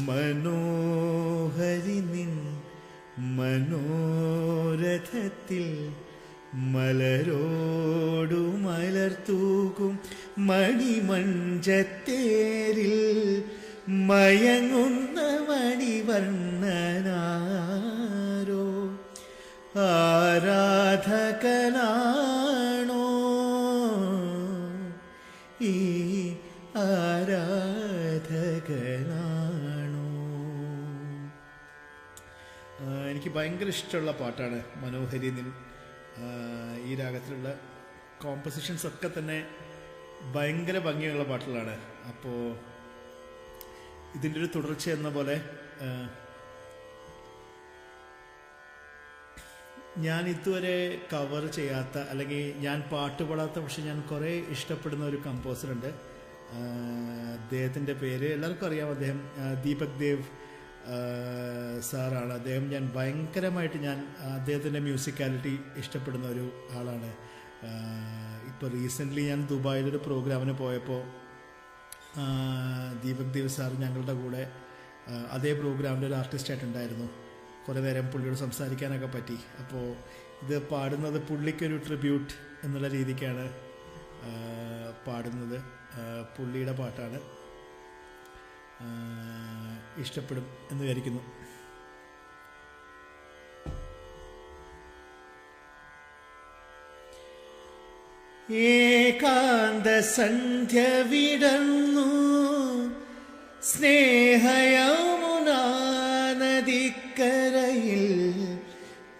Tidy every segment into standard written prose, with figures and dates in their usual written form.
മനോഹരി നിൻ മനോരഥത്തിൽ മലരോടു മലർത്തൂകും മണിമഞ്ചത്തേരിൽ മയങ്ങുന്ന മണിവർണ്ണനാരോ ആരാധകനാണോ ഈ ആരാധകനാണോ? എനിക്ക് ഭയങ്കര ഇഷ്ടമുള്ള പാട്ടാണ് മനോഹരി നിൻ. ഈ രാഗത്തിലുള്ള കോമ്പസിഷൻസ് ഒക്കെ തന്നെ ഭയങ്കര ഭംഗിയുള്ള പാട്ടുകളാണ്. അപ്പോൾ ഇതിൻ്റെ ഒരു തുടർച്ച എന്ന പോലെ ഞാൻ ഇതുവരെ കവർ ചെയ്യാത്ത അല്ലെങ്കിൽ ഞാൻ പാട്ട് പാടാത്ത പക്ഷെ ഞാൻ കുറേ ഇഷ്ടപ്പെടുന്ന ഒരു കമ്പോസറുണ്ട്. അദ്ദേഹത്തിൻ്റെ പേര് എല്ലാവർക്കും അറിയാം. അദ്ദേഹം ദീപക് ദേവ് സാറാണ്. അദ്ദേഹം ഞാൻ ഭയങ്കരമായിട്ട് അദ്ദേഹത്തിൻ്റെ മ്യൂസിക്കാലിറ്റി ഇഷ്ടപ്പെടുന്ന ഒരു ആളാണ്. ഇപ്പോൾ റീസെൻ്റ്ലി ഞാൻ ദുബായിലൊരു പ്രോഗ്രാമിന് പോയപ്പോൾ ദീപക് ദേവ് സാർ ഞങ്ങളുടെ കൂടെ അതേ പ്രോഗ്രാമിൻ്റെ ഒരു ആർട്ടിസ്റ്റായിട്ടുണ്ടായിരുന്നു. കുറേ നേരം പുള്ളിയോട് സംസാരിക്കാനൊക്കെ പറ്റി. അപ്പോൾ ഇത് പാടുന്നത് പുള്ളിക്കൊരു ട്രിബ്യൂട്ട് എന്നുള്ള രീതിക്കാണ് പാടുന്നത്. പുള്ളിയുടെ പാട്ടാണ്. ഇഷ്ടപ്പെടും എന്ന് വിചാരിക്കുന്നു. ഏകാന്ത സന്ധ്യ വിടർന്നു സ്നേഹയമുനാ നദിക്കരയിൽ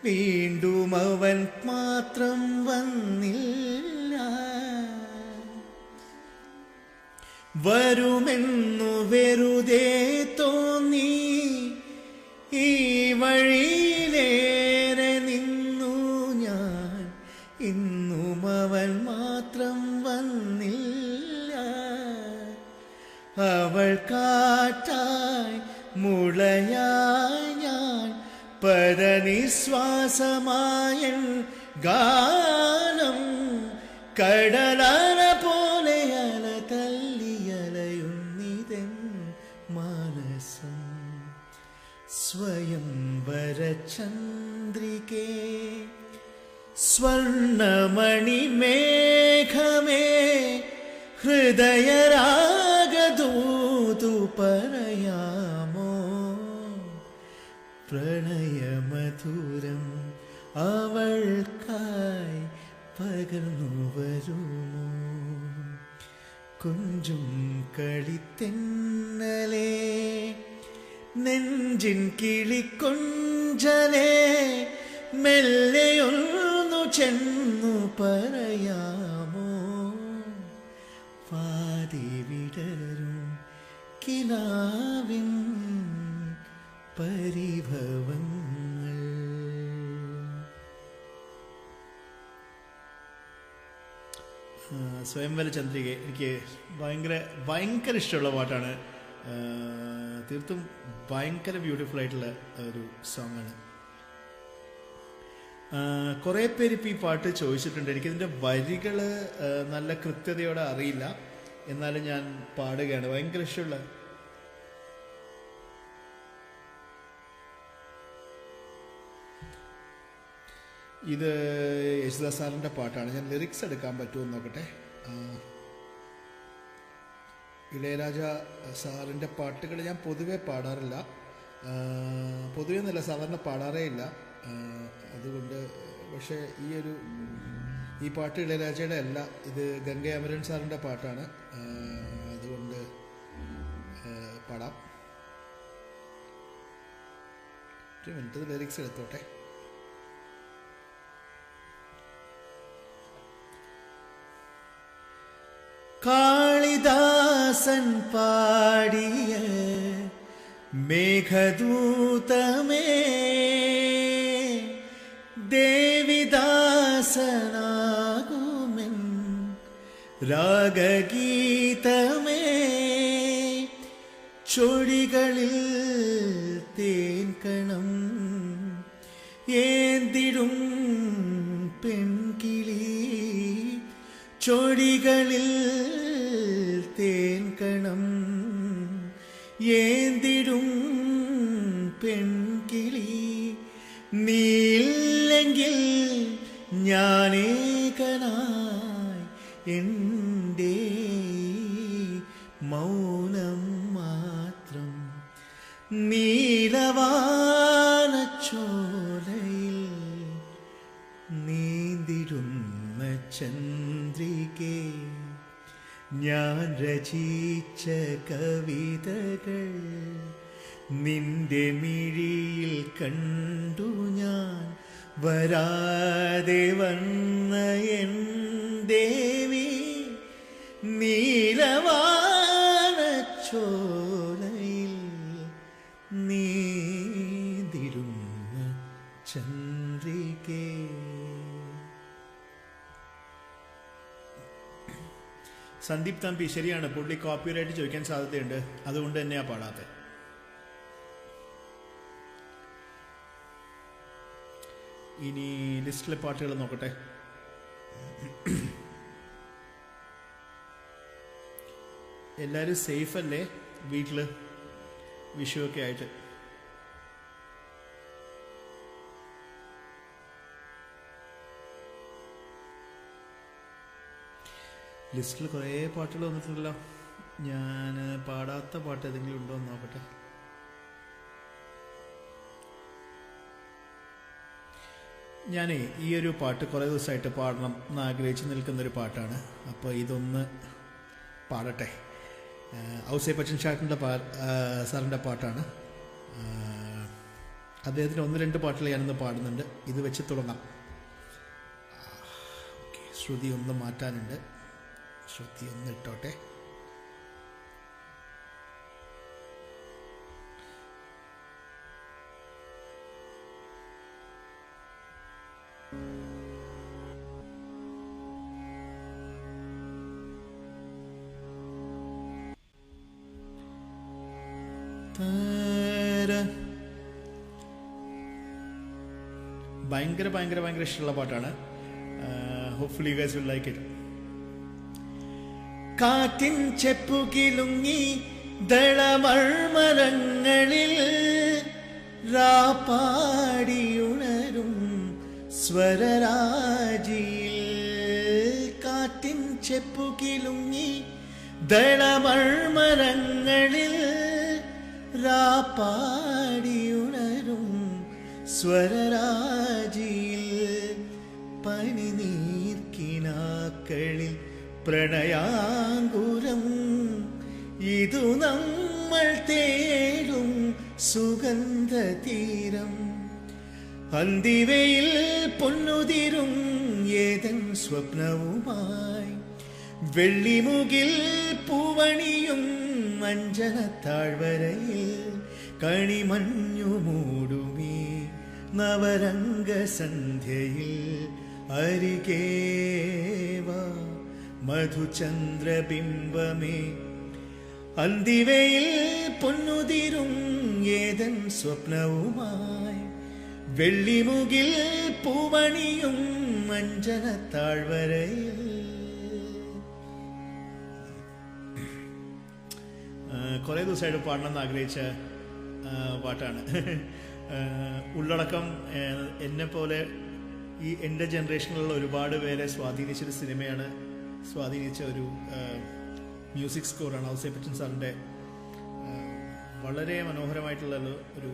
വീണ്ടും അവൻ മാത്രം വന്നില്ല. വരുമെന്നു വെറുതെ തോന്നി ഈ വഴിയിലേറെ നിന്നു ഞാൻ. ഇന്നും അവൻ മാത്രം വന്നില്ല. അവൾ കാറ്റായി മുളയായി ഞാൻ പരനിശ്വാസമായ ഗാനം കടലല പോലെ അല തല്ലിയലയുന്നിതൻ മാനസം. സ്വയംവര ചന്ദ്രികേ സ്വർണമണി മേഘമേ ഹൃദയരാഗദൂതു പറയാമോ? പ്രണയമധുരം അവൾക്കായി പകർന്നു വരുമോ? കുഞ്ചും കളിത്തെന്നലേ നെഞ്ചിൻ കിളിക്കൊഞ്ചലേ മെല്ലെയൊന്നു ചെന്നു പറയാമോ? വാതി വിടരും കിനാവിൻ പരിഭവങ്ങൾ. സ്വയംവര ചന്ദ്രിക എനിക്ക് ഭയങ്കര ഇഷ്ടമുള്ള പാട്ടാണ്. തീർത്തും ഭയങ്കര ബ്യൂട്ടിഫുൾ ആയിട്ടുള്ള ഒരു സോങ്ങാണ്. കുറേ പേര് ഇപ്പോൾ ഈ പാട്ട് ചോദിച്ചിട്ടുണ്ട്. എനിക്കിതിൻ്റെ വരികൾ നല്ല കൃത്യതയോടെ അറിയില്ല, എന്നാലും ഞാൻ പാടുകയാണ്. ഭയങ്കര ഇഷ്ടമുള്ള ഇത് യേശുദാസ് സാറിൻ്റെ പാട്ടാണ്. ഞാൻ ലിറിക്സ് എടുക്കാൻ പറ്റുമോ നോക്കട്ടെ. ഇളയരാജ സാറിൻ്റെ പാട്ടുകൾ ഞാൻ പൊതുവെ പാടാറില്ല. പൊതുവെ എന്നല്ല, സാധാരണ പാടാറേ ഇല്ല. അതുകൊണ്ട് പക്ഷേ ഈ പാട്ട് ഇളയരാജയുടെ അല്ല, ഇത് ഗംഗ അമരൻ സാറിൻ്റെ പാട്ടാണ്. അതുകൊണ്ട് പാടാം. ഒരു മിനിറ്റ് ലിറിക്സ് എടുത്തോട്ടെ. കാളിദാസൻ പാടിയ മേഘദൂതമേ ദേവിദാസനാകുമെൻ രാഗഗീതമേ ചൊടികളിൽ തേൻകണം ഏന്തിടും പെൺകിളി ചൊടികളിൽ തേൻകണം ഏന്തിടും പെൺകിളി നീല്ലെങ്കിൽ ഞാനേകനായി എൻ്റെ മൗനം മാത്രം നീലവാനച്ചോലയിൽ നീന്തിടുന്ന ചന്ദ്രികേ ഞാൻ രചിച്ച കവിതകൾ നിന്റെ മിഴിയിൽ കണ്ടു ഞാൻ വരാതെ വന്ന എൻ ദേവി നീലവാനച്ചോലയിൽ നീന്തിടുന്ന ചന്ദ്രികേ. സന്ദീപ് തമ്പി ശരിയാണ്, പുള്ളി കോപ്പിറൈറ്റ് ചോദിക്കാൻ സാധ്യതയുണ്ട്, അതുകൊണ്ട് തന്നെയാ പാടാത്തത്. ഇനി ലിസ്റ്റിലെ പാട്ടുകൾ നോക്കട്ടെ. എല്ലാവരും സേഫ് അല്ലേ വീട്ടില് വിഷുവൊക്കെ ആയിട്ട്? ലിസ്റ്റിൽ കുറേ പാട്ടുകൾ വന്നിട്ടുണ്ടല്ലോ. ഞാൻ പാടാത്ത പാട്ട് ഏതെങ്കിലും ഉണ്ടോ എന്ന് നോക്കട്ടെ. ഞാനേ ഈ ഒരു പാട്ട് കുറേ ദിവസമായിട്ട് പാടണം എന്ന് ആഗ്രഹിച്ച് നിൽക്കുന്നൊരു പാട്ടാണ്. അപ്പോൾ ഇതൊന്ന് പാടട്ടെ. ഔസേപ്പച്ചൻ സാറിൻ്റെ പാട്ടാണ്. അദ്ദേഹത്തിന് 1-2 പാട്ടുകൾ ഞാനൊന്ന് പാടുന്നുണ്ട്. ഇത് വെച്ച് തുടങ്ങാം. ഓക്കെ, ശ്രുതി ഒന്ന് മാറ്റാനുണ്ട്. ശ്രുതി ഒന്ന് ഇട്ടോട്ടെ. ഭയങ്കര ഭയങ്കര ഭയങ്കര ഇഷ്ടമുള്ള പാട്ടാണ്. Hopefully you guys will like it. കാറ്റിൻ ചെപ്പുകിലുങ്ങി ദളമർമരങ്ങളിൽ രാപ്പാടിയുണരും സ്വരരാജിയിൽ. കാറ്റിൻ ചെപ്പുകിലുങ്ങി ദളമർമരങ്ങളിൽ രാപ്പാടിയുണരും സ്വരരാജിയിൽ. പനിനീർക്കിനാക്കളിൽ പ്രണയാങ്കുരം ഇതു നമ്മൾ തേടും സുഗന്ധതീരം. അന്തിവയിൽ പൊന്നുതിരും ഏതൻ സ്വപ്നവുമായി വെള്ളിമുകിൽ പൂവണിയും അഞ്ജനത്താഴ്വരയിൽ കണിമഞ്ഞു മൂടുമീ നവരംഗസന്ധ്യയിൽ അരികേവാ മധുചന്ദ്രബിംബമേ. അന്തിവയിൽ പൊന്നുതിരും ഏതൻ സ്വപ്നവുമായി വെള്ളിമുകിൽ പൂവണിയും അഞ്ജനത്താഴ്വരയിൽ. കുറേ ദിവസമായിട്ട് പാടണമെന്ന് ആഗ്രഹിച്ച പാട്ടാണ്. ഉള്ളടക്കം എന്നെപ്പോലെ ഈ എൻ്റെ ജനറേഷനിലുള്ള ഒരുപാട് പേരെ സ്വാധീനിച്ചൊരു സിനിമയാണ്, സ്വാധീനിച്ച ഒരു മ്യൂസിക് സ്കോറാണ്. ഔസേപ്പച്ചൻ സാറിൻ്റെ വളരെ മനോഹരമായിട്ടുള്ള ഒരു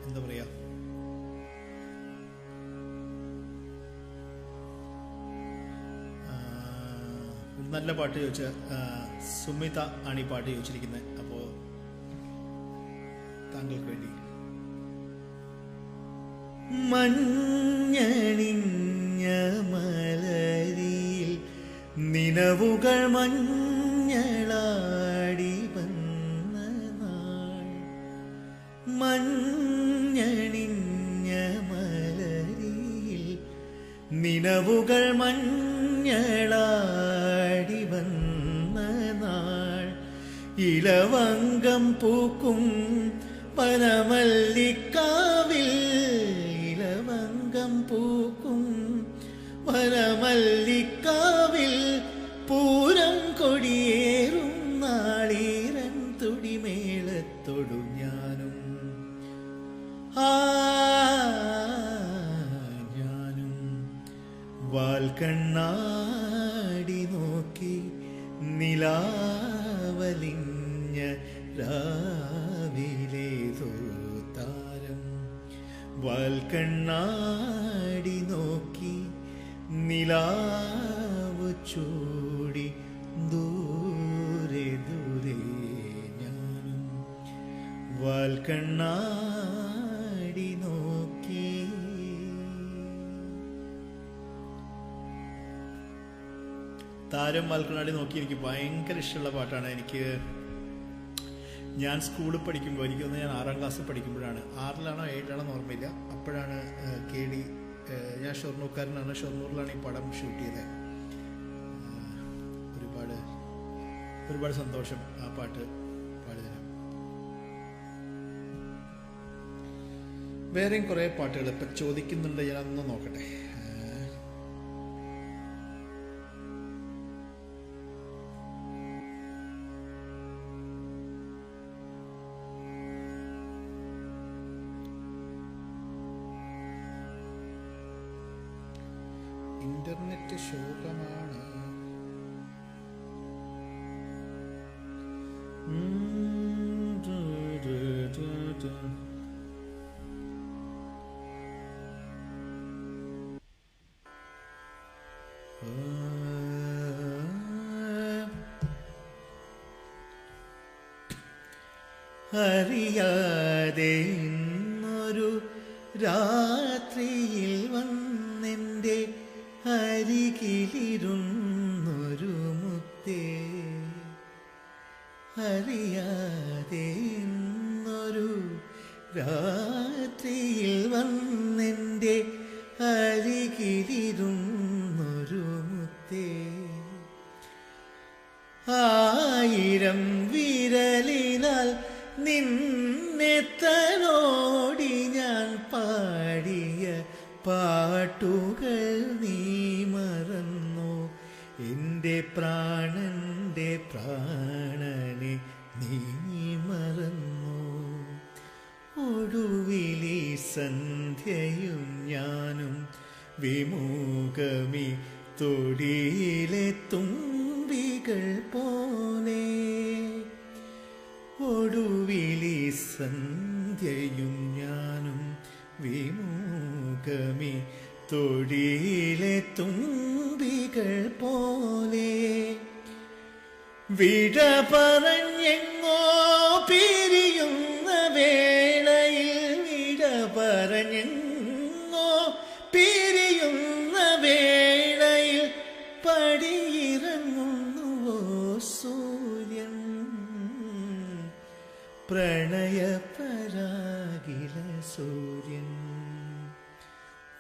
എന്താ പറയുക, നല്ല പാട്ട് ചോദിച്ച സുമിത ആണ് ഈ പാട്ട് ചോദിച്ചിരിക്കുന്നത്. അപ്പോൾ താങ്കൾക്ക് വേണ്ടി. മഞ്ഞണിഞ്ഞ മലരിൽ നിലവുകൾ മഞ്ഞളാടി വന്ന നാൾ. മഞ്ഞണിഞ്ഞ മലരിൽ നിലവുകൾ മഞ്ഞളാടി വന്ന നാൾ. ഇലവങ്കം പൂക്കും വനമല്ലിക്കാവിൽ, ഇലവങ്കം പൂക്കും വനമല്ലിക്കാവിൽ പൂരം കൊടിയേറും നിന്നോടു ഞാനും ഞാനും വാൽക്കണ്ണാടി നോക്കി നിലാവലിഞ്ഞ രാവിലേതോ താരം വാൽക്കണ്ണാടി നോക്കി നിലാവ് ചൂടി ദൂരെ ദൂരെ ഞാനും വാൽക്കണ്ണാടി നോക്കി. താരം വാൽക്കണ്ണാടി നോക്കി എനിക്ക് ഭയങ്കര ഇഷ്ടമുള്ള പാട്ടാണ്. ഞാൻ സ്കൂളിൽ പഠിക്കുമ്പോൾ എനിക്കൊന്ന് ഞാൻ 6ാം ക്ലാസ്സിൽ പഠിക്കുമ്പോഴാണ്, 6ലാണോ 7ലാണോ ഓർമ്മയില്ല, അപ്പോഴാണ് KD, ഞാൻ ഷൊർണൂർക്കാരനാണ്, ഷൊർണൂരിലാണ് ഈ പടം ഷൂട്ട് ചെയ്തത്. ഒരുപാട് സന്തോഷം ആ പാട്ട് പാടിയതിന്. വേറെയും കുറേ പാട്ടുകൾ ഇപ്പം ചോദിക്കുന്നുണ്ട്, ഞാനൊന്ന് നോക്കട്ടെ. ഇന്റർനെറ്റ് ശോകമാണ്. അറിയാതെ ഇന്നൊരു രാത്രിയിൽ വന്നെൻ്റെ അരികിലിരുന്നൊരു മുത്തേ, അറിയാതെ ഇന്നൊരു രാത്രിയിൽ വന്നെൻ്റെ അരികിലിരുന്നൊരു മുത്തേ, 1000 വിരലിനാൽ നിന്നെ തലോടി ഞാൻ പാടിയ പാട്ടുകൾ നീ മറന്നു, എൻ്റെ പ്രാണന്റെ പ്രാണനെ നീ മറന്നു. ഒടുവിലി സന്ധ്യയും ഞാനും വിമുഖമി തൊടിയിലെ തുമ്പികൾ പോലെ, ഒടുവിലി സന്ധ്യയും ഞാനും വിമുഖമി തൊടിയിലെ തുമ്പികൾ പോലെ, വിട പറഞ്ഞെങ്ങോ പിരിയുന്ന വേളയിൽ, വിട പറഞ്ഞെങ്ങോ പിരിയുന്ന വേളയിൽ പടിയിറങ്ങുന്നുവോ സൂര്യൻ, പ്രണയപരാഗില സൂര്യൻ.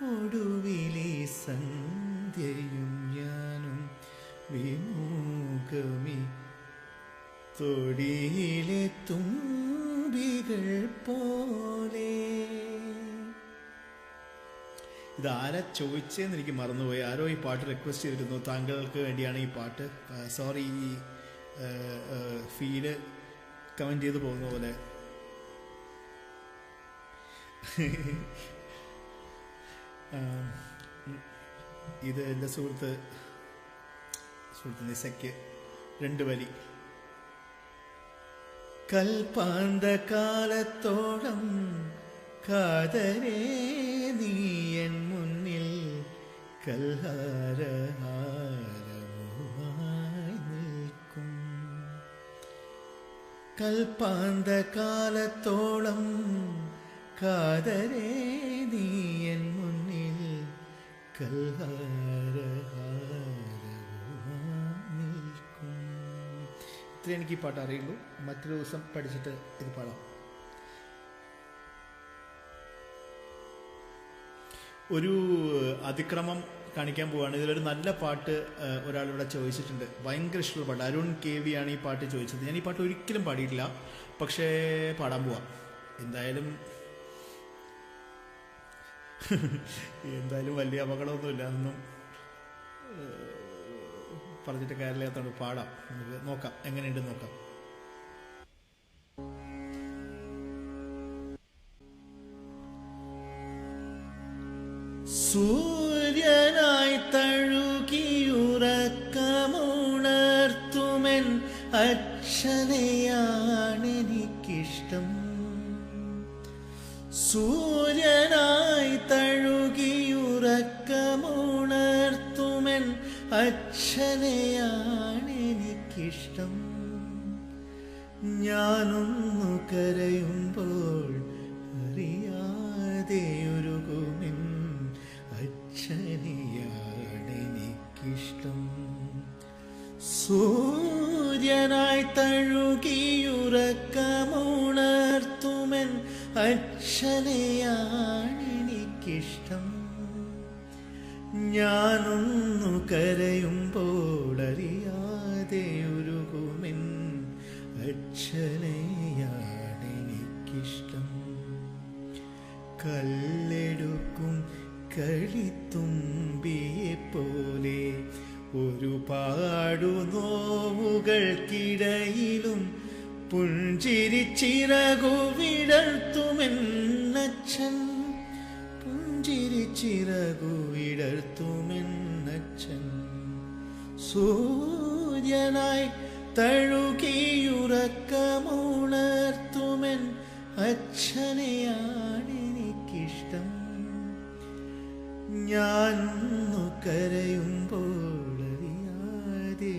ഒടുവിലി സന്ധ്യയും ഞാനും വിമുഖമി തൊടിയിലെ തുമ്പികൾ പോലെ. ഇതാരാ ചോദിച്ചതെന്ന് എനിക്ക് മറന്നുപോയി. ആരോ ഈ പാട്ട് റിക്വസ്റ്റ് ചെയ്തിരുന്നു, താങ്കൾക്ക് വേണ്ടിയാണ് ഈ പാട്ട്. സോറി, ഈ ഫീഡ് കമൻറ്റ് ചെയ്ത് പോകുന്ന പോലെ. ഇത് എൻ്റെ സുഹൃത്ത് നിസയ്ക്ക് 2 വരി. കൽപ്പാന്തകാലത്തോളം കാതരേ നീയൻ മുന്നിൽ കൽഹാരഹാരമായി നിൽക്കും, കൽപ്പാന്തകാലത്തോളം കാതരേ നീയൻ മുന്നിൽ കൽഹാരഹാരമായി നിൽക്കും. ഇത്രയും എനിക്ക് ഈ പാട്ട് അറിയുള്ളൂ. മറ്റൊരു ദിവസം പഠിച്ചിട്ട് ഇത് പാടാം. ഒരു അതിക്രമം കാണിക്കാൻ പോവാണ്. ഇതിലൊരു നല്ല പാട്ട് ഒരാളിവിടെ ചോദിച്ചിട്ടുണ്ട്, ഭയങ്കര ഇഷ്ടമുള്ള പാട്ട്. അരുൺ KV ആണ് ഈ പാട്ട് ചോദിച്ചത്. ഞാൻ ഈ പാട്ട് ഒരിക്കലും പാടിയിട്ടില്ല, പക്ഷേ പാടാൻ പോവാം. എന്തായാലും വലിയ അപകടമൊന്നുമില്ല, അതൊന്നും പറഞ്ഞിട്ട് കാര്യമില്ലാത്തതുകൊണ്ട് പാടാം. നമുക്ക് നോക്കാം എങ്ങനെയുണ്ടെന്ന് നോക്കാം. സൂര്യനായി തഴുകിയുറക്കമുണർത്തുമെൻ അച്ഛനെയാണെനിക്കിഷ്ടം. സൂര്യനായി തഴുകിയുറക്കമുണർത്തുമെൻ അച്ഛനെയാണെനിക്കിഷ്ടം. ഞാനൊന്നു കരയുമ്പോൾ അറിയാതെയൊരുകുമെൻ അച്ഛനെയാണെനിക്കിഷ്ടം. സൂര്യനായി തഴുകിയുറക്കമുണർത്തുമെൻ അച്ഛനെയാണെനിക്കിഷ്ടം. ഞാനൊന്നു കരയുമ്പോൾ അറിയാതെയൊരുകുമെൻ അച്ഛനെയാണെനിക്കിഷ്ടം. കല്ലെടുക്കും കളിത്തുമ്പിയെപ്പോലെ ഒരുപാടു നോവുകൾക്കിടയിലും പുഞ്ചിരിച്ചിറകു വിടർത്തുമെന്നച്ഛൻ. പുഞ്ചിരിച്ചിറകു വിടർത്തുമെന്നച്ഛൻ. സൂര്യനായി തഴുകിയുറക്കമുണർത്തുമെൻ അച്ഛനെയാണെനിക്കിഷ്ടം. ഞാനൊന്നു കരയുമ്പോൾ അറിയാതെയൊരുകുമെൻ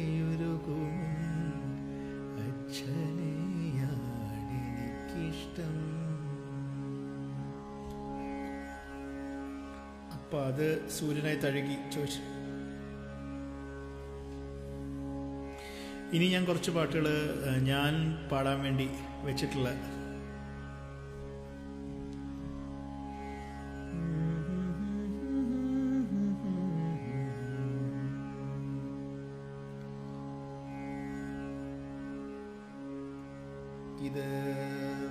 അച്ഛനെയാണെനിക്കിഷ്ടം. അപ്പൊ അത് സൂര്യനായി തഴുകി ചോദിച്ചു. ഇനി ഞാൻ കുറച്ച് പാട്ടുകൾ ഞാൻ പാടാൻ വേണ്ടി വെച്ചിട്ടുള്ള ഇത്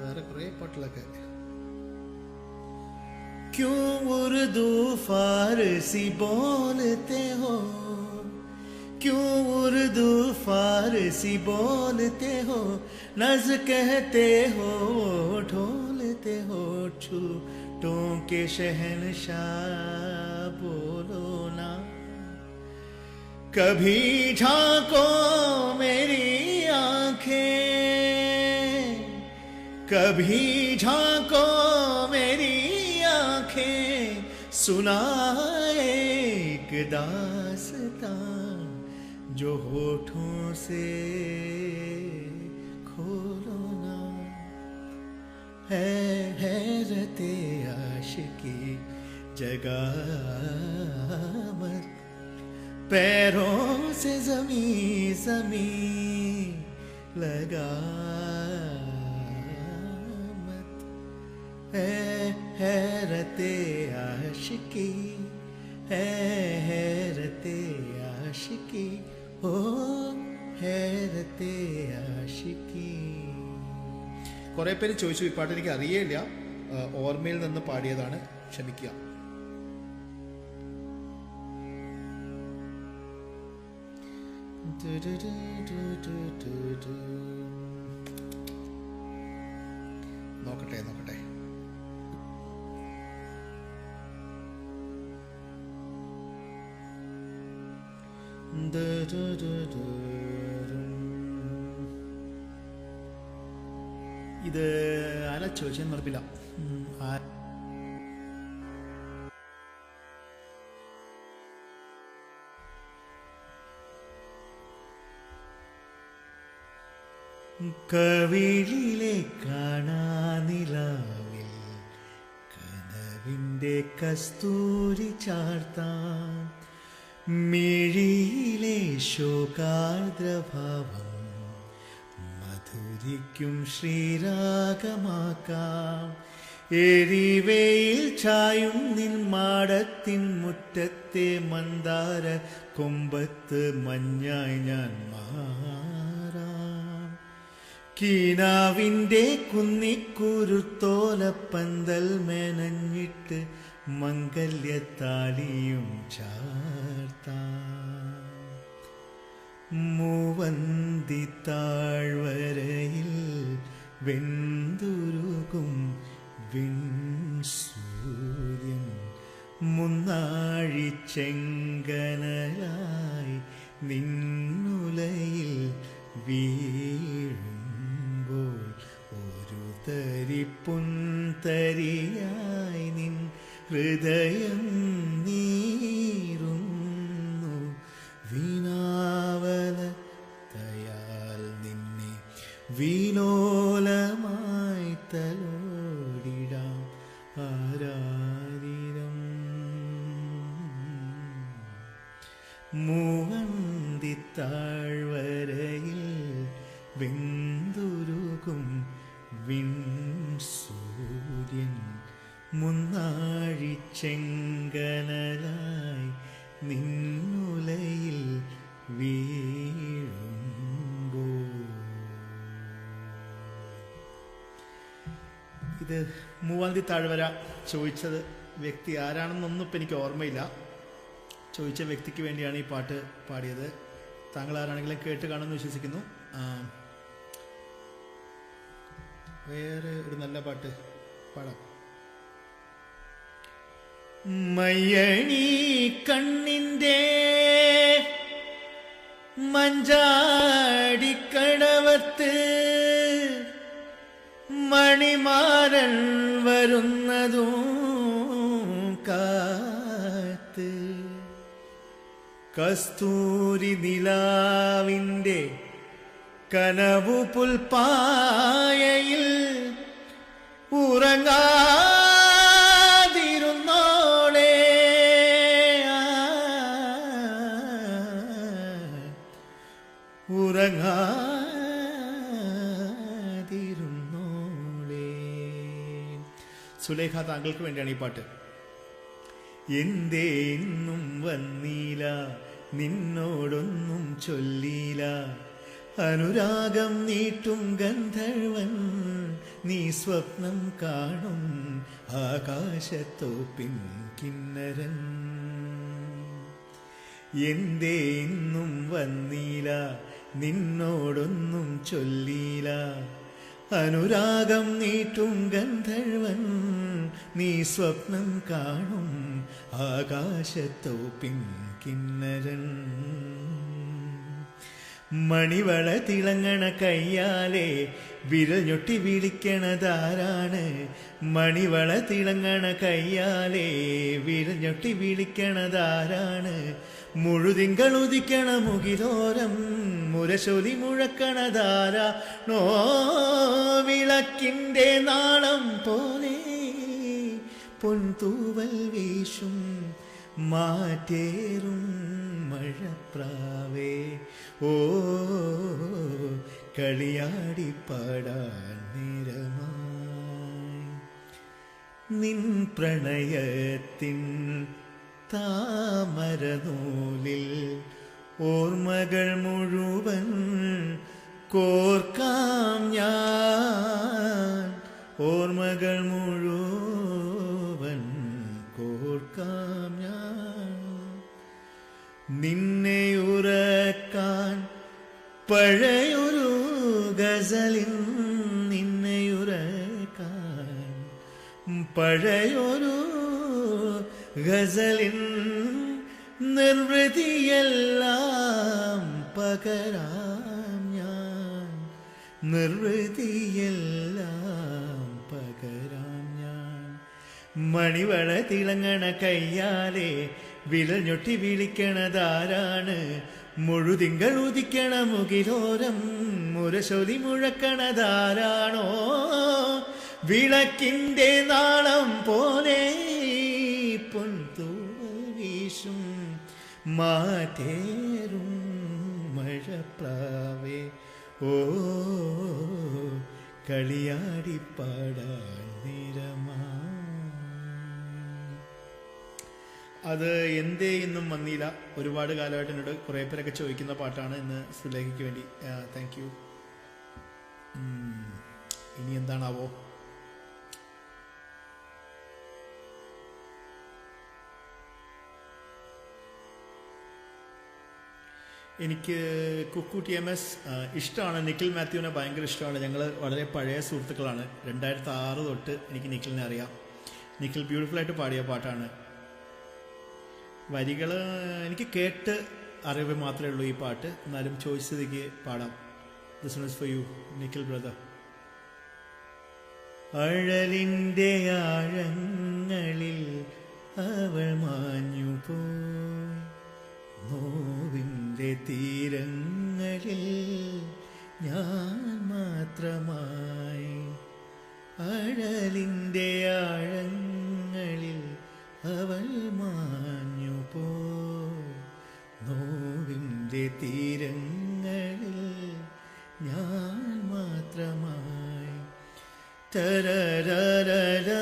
വേറെ കുറേ പാട്ടുകളൊക്കെ. क्यों उर्दू फारसी बोलते हो, क्यों उर्दू फारसी बोलते हो, नज कहते हो ढोलते हो, छूटों के शहनशाह बोलो ना. कभी झांको मेरी आंखें, कभी झांको मेरी आंखें, सुनाए एक दास्तां जो होठों से खोलो ना. है हैरते आशिकी जगा मत, पैरों से जमी जमी लगा मत. है हैरते आशिकी, है हैरते आशिकी, ओ हैरते आशिकी. കുറെ പേര് ചോദിച്ചു ഈ പാട്ട് എനിക്ക് അറിയില്ല, ഓർമ്മയിൽ നിന്ന് പാടിയതാണ്, ക്ഷമിക്കുക. നോക്കട്ടെ നോക്കട്ടെ. ഇത് ആരാ ചോദിച്ചെന്ന് ഉറപ്പില്ല. കവിളിലെ കാണാനിലാവിൽ കനവിൻ്റെ കസ്തൂരി ചാർത്താൻ, മിഴിയിലെ ശോകാർദ്രഭാവം മധുരിക്കും ശ്രീരാഗമാക്കാം. എരിവയിൽ ചായും നിൻ മാടത്തിൻ മുറ്റത്തെ മന്ദാര കൊമ്പത്ത് മഞ്ഞായി ഞാൻ മാറാം. കീനാവിൻ്റെ കുന്നിക്കുരുത്തോലപ്പന്തൽ മെനഞ്ഞിട്ട് മംഗല്യത്താലിയും ചാർത്താം. മൂവന്തി താഴ്വരയിൽ വെന്തുരുകും വിൺ സൂര്യൻ മുന്നാ ചെങ്കനലായി നിന്നുലയിൽ വീഴുമ്പോൾ ഒരു തരി പുൻതരിയായി നിൻ ഹൃദയം നീറുന്നു. വീണാവലതയാൽ നിന്നെ വിലോലമായി തലോടിടാം ആരാരിരം. മൂവന്തിത്താഴ്വരയിൽ വെന്തുരുകും വിൺസൂര്യൻ മുന്നാഴി ചെങ്കനലായി നിന്നുലയിൽ വീഴുമ്പോൾ. ഇത് മൂവാന്തി താഴ്വര ചോദിച്ചത് വ്യക്തി ആരാണെന്നൊന്നും ഇപ്പം എനിക്ക് ഓർമ്മയില്ല. ചോദിച്ച വ്യക്തിക്ക് വേണ്ടിയാണ് ഈ പാട്ട് പാടിയത്. താങ്കൾ ആരാണെങ്കിലും കേട്ട് കാണുമെന്ന് വിശ്വസിക്കുന്നു. വേറെ ഒരു നല്ല പാട്ട് പാടാം. മയ്യണി കണ്ണിൻ്റെ മഞ്ചാടിക്കടവത്ത് മണിമാരൻ വരുന്നതും കാത്ത് കസ്തൂരി നിലാവിൻ്റെ കനവു പുൽപ്പായയിൽ ഉറങ്ങാതിരുന്നോളെ ഉറങ്ങാതിരുന്നോളെ. സുലേഖ, താങ്കൾക്ക് വേണ്ടിയാണ് ഈ പാട്ട്. എന്തേ ഇന്നും വന്നീല, നിന്നോടൊന്നും ചൊല്ലീല, അനുരാഗം നീട്ടും ഗന്ധർവൻ നീ സ്വപ്നം കാണും ആകാശത്തോപ്പിൻ കിന്നരൻ. എന്തേ ഇന്നും വന്നീല, നിന്നോടൊന്നും ചൊല്ലീല, അനുരാഗം നീട്ടും ഗന്ധർവൻ നീ സ്വപ്നം കാണും ആകാശത്തോപ്പിൻ കിന്നരൻ. മണിവള തിളങ്ങണ കയ്യാലെ വിരൽ ഞൊട്ടി വിളിക്കണതാരാണ്? മണിവള തിളങ്ങണ കയ്യാലെ വിരൽ ഞൊട്ടി വിളിക്കണതാരാണ്? മുഴുതിങ്കൾ ഉദിക്കണ മുകിലോരം മുരശൊലി മുഴക്കണതാരാണോ? വിളക്കിൻ്റെ നാളം പോലെ പൊൻതൂവൽ വീശും മാറ്റേറും മഴപ്രാവേ, ഓ കളിയാടിപ്പാടാൻ നേരമായി. നിൻ പ്രണയത്തിൻ താമരനൂലിൽ ഓർമ്മകൾ മുഴുവൻ കോർക്കാം ഞാൻ, ഓർമ്മകൾ മുഴുവൻ കോർക്കാം ഞാൻ. നിന്നെ ഉറക്കാൻ പഴയൊരു ഗസലിൻ, നിന്നെ ഉറക്കാൻ പഴയൊരു ഗസലിൻ നിർവൃതിയെല്ലാം പകരാം ഞാൻ, നിർവൃതിയെല്ലാം പകരാം ഞാൻ. മണിവള തിളങ്ങണ കയ്യാലെ വിരൽ ഞൊട്ടി വിളിക്കണതാരാണ്? മുഴുതിങ്കൾ ഉദിക്കണ മുകിലോരം മുരശൊലി മുഴക്കണതാരാണോ? വിളക്കിൻ്റെ നാളം പോലെ പൊൻതൂവൽ വീശും മാറ്റേറും മഴപ്രാവേ, ഓ കളിയാടിപ്പാടാൻ നേരമായി. അത് എന്തേ ഇന്നും വന്നില്ല, ഒരുപാട് കാലമായിട്ട് എന്നോട് കുറേ പേരൊക്കെ ചോദിക്കുന്ന പാട്ടാണ്. ഇന്ന് സുലേഖയ്ക്ക് വേണ്ടി. Thank you. ഇനി എന്താണാവോ? എനിക്ക് കുക്കു TMS ഇഷ്ടമാണ്. നിഖിൽ മാത്യുവിനെ ഭയങ്കര ഇഷ്ടമാണ്. ഞങ്ങൾ വളരെ പഴയ സുഹൃത്തുക്കളാണ്. 2006 തൊട്ട് എനിക്ക് നിഖിലിനെ അറിയാം. നിഖിൽ ബ്യൂട്ടിഫുള്ളായിട്ട് പാടിയ പാട്ടാണ്. വരികൾ എനിക്ക് കേട്ട് അറിവ് മാത്രമേ ഉള്ളൂ ഈ പാട്ട്. എന്നാലും ചോദിച്ചതിക്ക് പാടാം. This is for you Nikhil brother. അഴലിൻ്റെ ആഴങ്ങളിൽ അവൾ മാഞ്ഞു പോയി, നോവിൻ്റെ തീരങ്ങളിൽ ഞാൻ മാത്രമായി. അഴലിൻ്റെ ആഴങ്ങളിൽ അവൾ മാഞ്ഞു പോയി, നോവിൻ്റെ തീരങ്ങളിൽ ഞാൻ മാത്രമായി. തരരരരരരര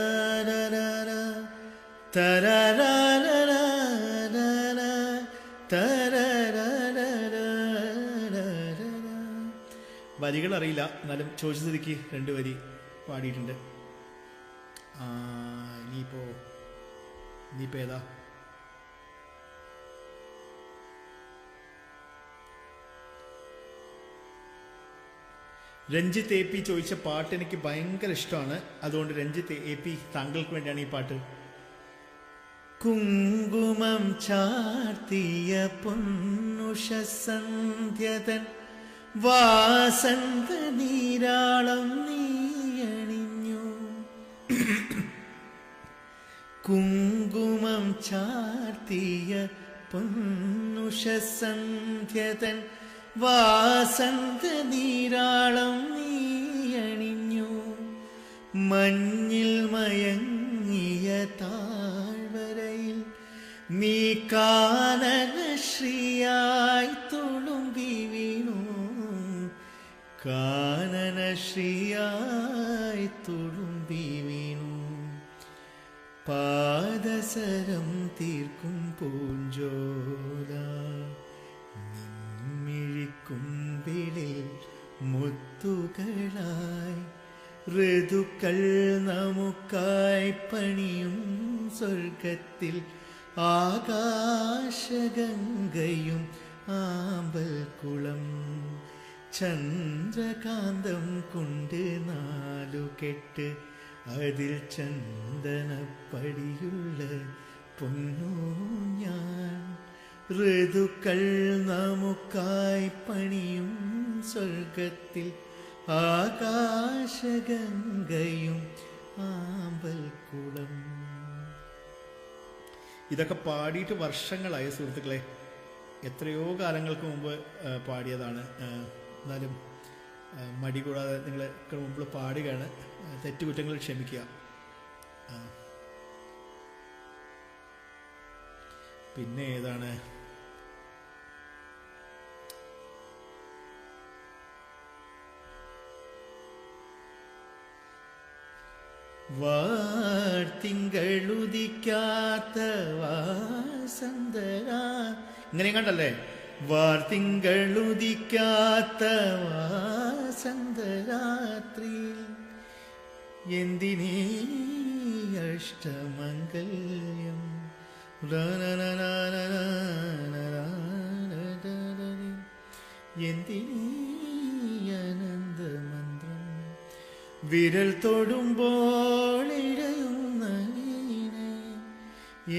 തരരരരരര തരരരരരര. വരികൾ അറിയില്ല, എന്നാലും ചോദിച്ച സ്ഥിതിക്ക് 2 വരി പാടിയിട്ടുണ്ട്. ഇനിയിപ്പോ ഏതാ? രഞ്ജിത്ത് എ പി ചോദിച്ച പാട്ട് എനിക്ക് ഭയങ്കര ഇഷ്ടമാണ്. അതുകൊണ്ട് രഞ്ജിത്ത് എ പി, താങ്കൾക്ക് വേണ്ടിയാണ് ഈ പാട്ട്. കുങ്കുമം ചാർത്തിയ പൊന്നുഷ സന്ധ്യതൻ വാസന്ത നീരാളം നീയണിഞ്ഞു. കുങ്കുമം ചാർത്തിയ പൊന്നുഷ സന്ധ്യതൻ വാസന്ത നീരാളം നീയണിഞ്ഞു. മഞ്ഞിൽ മയങ്ങിയ താഴ്വരയിൽ നീ കാനനശ്രീയായി തുളുമ്പി വീണു, കാനനശ്രീയായി തുളുമ്പി വീണു. പാദസരം തീർക്കും പൂഞ്ചോല നിൻമിഴിക്കുമ്പിളിൽ മുത്തുകളായി ഋതുക്കൾ നമുക്കായി പണിയും സ്വർഗത്തിൽ ആകാശഗംഗയും ആമ്പൽക്കുളം. ചന്ദ്രകാന്തം കൊണ്ട് 4 കെട്ട് അതിൽ ചന്ദനപ്പടിയുള്ള പൊന്നു ഞാൻ. ഋതുക്കൾ നമുക്കായി പണിയും സ്വർഗത്തിൽ ആകാശഗംഗയും ആമ്പൽക്കുളം. ഇതൊക്കെ പാടിയിട്ട് വർഷങ്ങളായ സുഹൃത്തുക്കളെ, എത്രയോ കാലങ്ങൾക്ക് മുമ്പ് പാടിയതാണ്. എന്നാലും മടി കൂടാതെ നിങ്ങൾ മുമ്പ് പാടുകയാണ്. തെറ്റുകുറ്റങ്ങൾ ക്ഷമിക്കുക. പിന്നെ ഏതാണ്? വാർത്തിങ്കളുദിക്കാത്ത വാസന്തരാ, ഇങ്ങനെ കണ്ടല്ലേ? വാർത്തിങ്കളുദിക്കാത്ത വാസന്തരാത്രിയിൽ എന്തിനീ അഷ്ടമംഗല്യം. എന്തിനീ അനന്തമന്ത്രം. വിരൽ തൊടുമ്പോൾ ഇഴയുന്ന നീനെ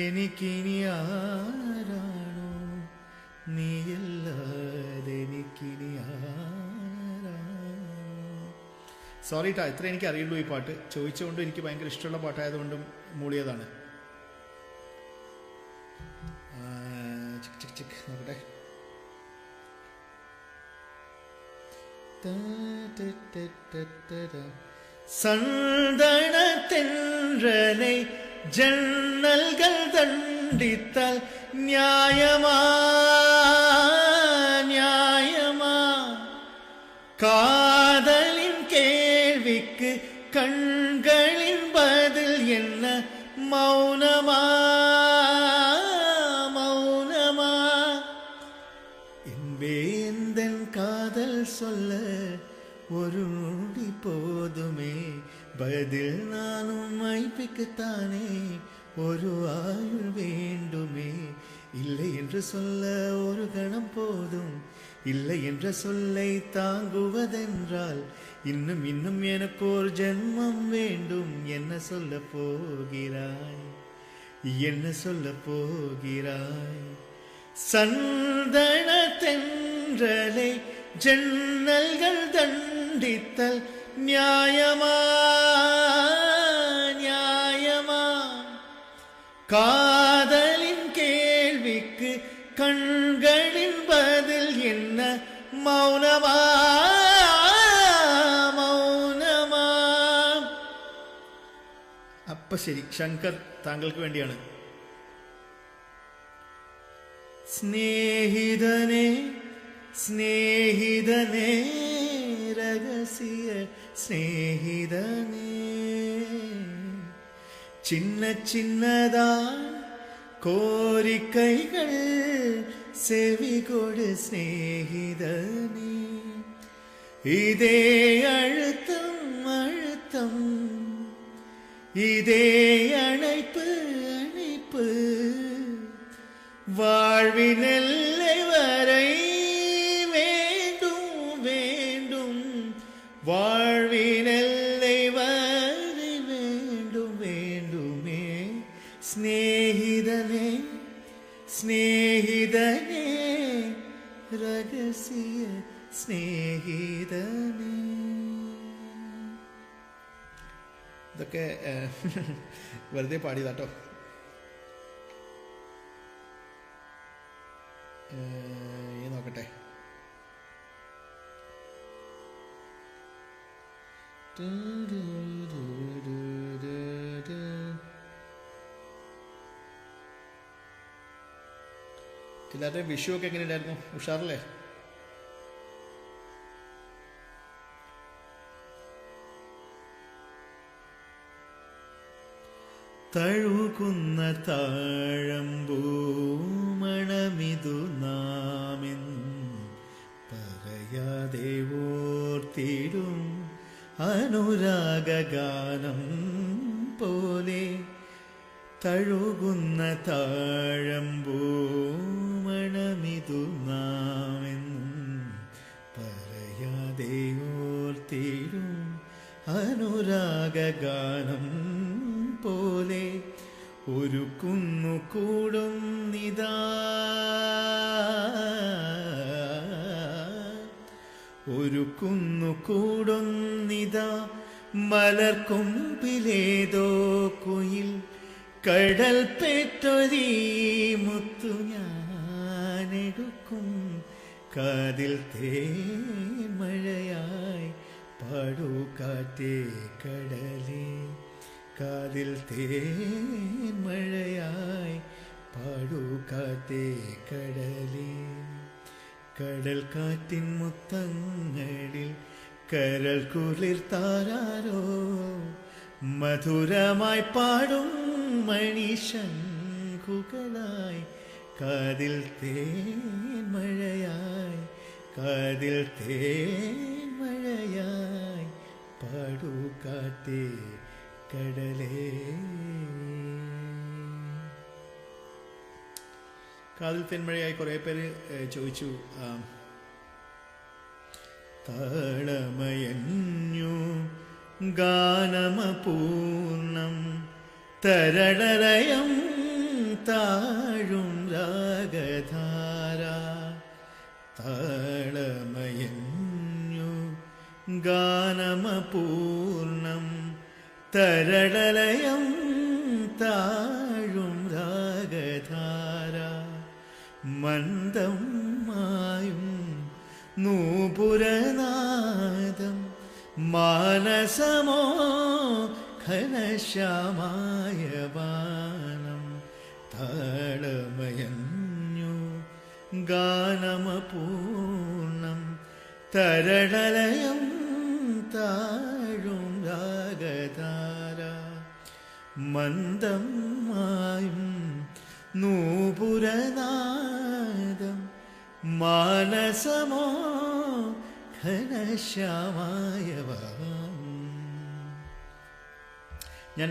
എനിക്കിനി ആരാണോ, നീയല്ലാതെ എനിക്കിനി ആരാണോ. സോറി ട്ടാ, ഇത്ര എനിക്ക് അറിയുള്ളൂ ഈ പാട്ട്. ചോദിച്ചുകൊണ്ടും എനിക്ക് ഭയങ്കര ഇഷ്ടമുള്ള പാട്ടായതുകൊണ്ടും മൂളിയതാണ്. നോക്കട്ടെ. சந்தனத்தென்றலை ஜன்னல்கள் தண்டித்தால் நியாயமா நியாயமா. காதலின் கேள்விக்கு கண்களின் பதில் என்ன மௌனமா மௌனமா. என்பேந்தன் காதல் சொல்ல ஒரு நொடி போதுமே, பதில் நானும் மைப்பிக்குத்தானே ஒரு ஆயுள் வேண்டுமே. இல்லை என்று சொல்ல ஒரு கணம் போதும், இல்லை என்ற சொல்லை தாங்குவதென்றால் இன்னும் இன்னும் எனக்கு ஒரு ஜென்மம் வேண்டும். என்ன சொல்ல போகிறாய், என்ன சொல்ல போகிறாய்? சந்தன தென்றலை ஜன்னல்கள் தண்டித்தல் நியாயமா நியாயமா? காதலின் கேள்விக்கு கண்களின் பதில் என்ன? மௌனமா മൗനമാ? അപ്പൊ ശരി, ശങ്കർ താങ്കൾക്ക് വേണ്ടിയാണ്. സ്നേഹിതനെ സ്നേഹിതനെ രഹസ്യ സ്നേഹിതനെ, சின்ன சின்னதான் கோரிக்கைகள் செவி கொடு ஸ்நேகிதனே. இதே அழுத்தம் அழுத்தம், இதே அணைப்பு அணைப்பு, வாழ்வின் எல்லை வரை வேண்டும் வேண்டும், வாழ்வின் எல்லை வரை வேண்டும் வேண்டுமே. സ്നേഹിതനെ സ്നേഹിതനെ രഹസ്യ സ്നേഹിതനെ. ഇതൊക്കെ വെറുതെ പാടിയതാട്ടോ. നോക്കട്ടെ. എല്ലാവരുടെയും വിഷു ഒക്കെ എങ്ങനെയുണ്ടായിരുന്നു? ഉഷാറല്ലേ? തഴുകുന്ന താഴമ്പൂമണമിതു നാമെന്ന് പറയാതെ ഓർത്തിടും അനുരാഗഗാനം പോലെ. തഴുകുന്ന താഴമ്പൂമണമിതു നാമെന്നും പറയാതെ ഓർത്തിടും അനുരാഗഗാനം പോലെ. ഒരു കുന്നു കൂടും നിതാ, ഒരു കുന്നു കൂടും നിതാ, മലർക്കൊമ്പിലേതോ കുയിൽ കടൽ പെറ്റൊരീ മുത്തു ഞാനെടുക്കും. കാതിൽ തേൻമഴയായി പാടൂ കാറ്റേ കടലേ, കാതിൽ തേൻമഴയായി പാടൂ കാറ്റേ കടലേ. കടൽ കാറ്റിൻ മുത്തങ്ങളിൽ കരൾ കുളിർത്താരോ, മധുരമായി പാടും മണിശങ്കുകളായി. കാതിൽ തേൻമഴയായി കാതിൽ തേൻമഴയായി പാടൂ കാറ്റേ കടലേ. കാതിൽ തേൻമഴയായി കുറേ പേര് ചോദിച്ചു. താളമയഞ്ഞു ഗാനമപൂർണം, തരളലയം താഴും രാഗധാര. താളമയഞ്ഞു ഗാനമപൂർണം, തരളലയം താഴും രാഗധാര. മന്ദം മായും നൂപുരനാദം, മാനസമോ ഘനശ്യാമായ വാനം. താളമയഞ്ഞു ഗാനമപൂർണം, തരളലയം താഴും രാഗധാര. മന്ദം മായും നൂപുരനാദം, മാനസമോ ഘനശ്യാമായ വാനം. ഞാൻ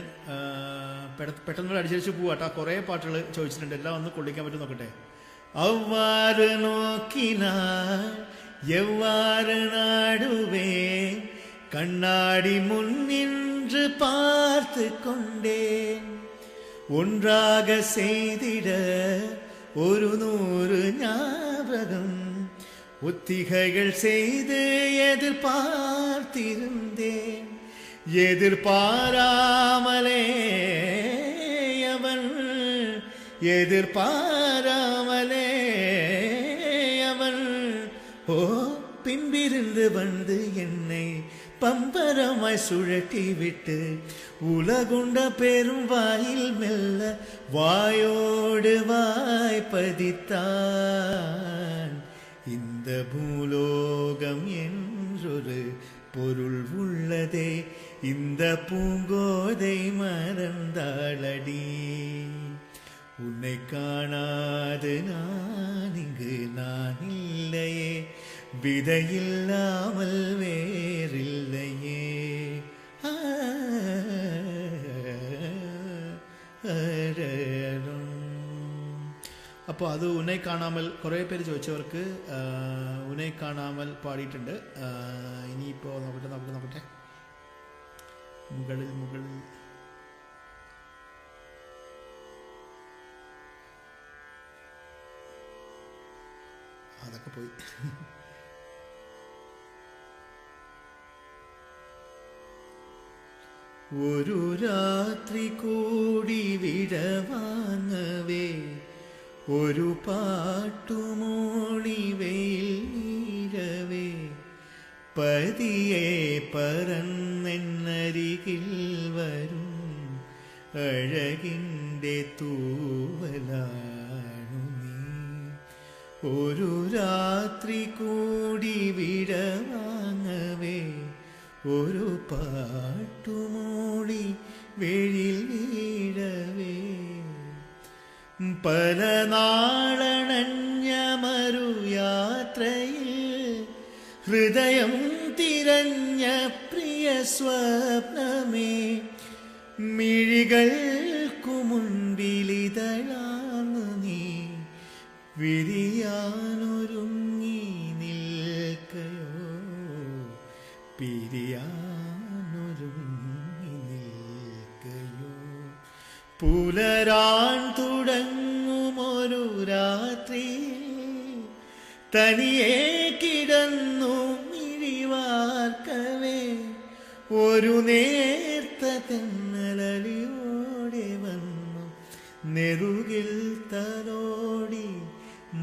പെട്ടെന്ന് അടിച്ചടിച്ച് പോവാട്ടാ. കുറേ പാട്ടുകൾ ചോദിച്ചിട്ടുണ്ട്, എല്ലാം ഒന്ന് കൊള്ളിക്കാൻ പറ്റും നോക്കട്ടെ. അவ்வாறு നോക്കിനാൾ எவ்வாறு நாடுவே, கண்ணாடி முன் நின்று பார்த்து கொண்டேன். ஒன்றாக செய்திட ஒரு 100 ஞாபகம் ஒத்திகைகள் செய்து எதிர்பார்த்திருந்தேன். எதிர்பாராமலே அவன் எதிர்பாராமலே அவன் பின்பிருந்து வந்து என்னை பம்பரமாய் சுழட்டி விட்டு உலகுண்ட பெரும் வாயில் மெல்ல வாயோடு வாய்ப்பதித்தான். இந்த பூலோகம் என்றொரு பொருள் உள்ளதே, இந்த பூங்கோதை மறந்தாளடி. உன்னை காணாது நான் இங்கு நான் இல்லையே, விதையில்லாமல் வேறில்லையே. അപ്പോൾ അത് ഉന്നെ കാണാമൽ കുറേ പേര് ചോദിച്ചവർക്ക് ഉന്നെ കാണാമൽ പാടിയിട്ടുണ്ട്. ഇനിയിപ്പോൾ നോക്കട്ടെ മുകളിൽ അതൊക്കെ പോയി. ഒരു രാത്രി കൂടി വിടവാങ്ങവേ, ഒരു പാട്ടുമൂളി വെയിൽ വീഴവേ, പതിയെ പറന്നെന്നരികിൽ വരും അഴകിൻ്റെ തൂവലാണു നീ. ഒരു രാത്രി കൂടി വിടവാങ്ങവേ, ഒരു പാട്ടുമൂളി വെയിൽ വീഴവേ, പല നാളണഞ്ഞ മറുയാത്രയിൽ ഹൃദയം തിരഞ്ഞ പ്രിയ സ്വപ്നമേ, മിഴികൾക്കു മുൻപിലിതളാർന്നു നീ വിരിയാനൊരുങ്ങി നിൽക്കയോ, പിരിയാനൊരുങ്ങി നിൽക്കയോ. പുലരാൻ തുടങ്ങുമൊരു രാത്രി തനിയെ കിടന്നു മിഴിവാർക്കവേ, ഒരു നേർത്ത തെന്നലലിയോടെ വന്നു നെറുകിൽ തലോടി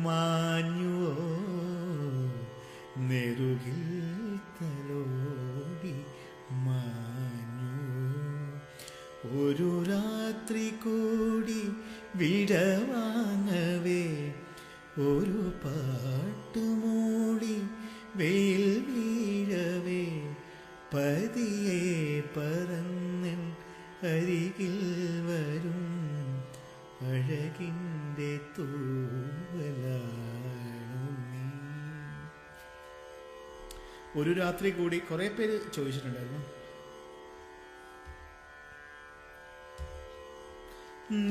മാഞ്ഞുവോ, നെറുകിൽ തലോടി മാഞ്ഞുവോ. ഒരു രാത്രി കൂടി വിടവാങ്ങവേ, ഒരു പാട്ടുമൂളി വെയിൽ വീഴവേ, പതിയെ പറന്നെൻ അരികിൽ വരും അഴകിൻ്റെ തൂവലാണു നീ. ഒരു രാത്രി കൂടി കുറേ പേര് ചോദിച്ചിട്ടുണ്ടായിരുന്നു.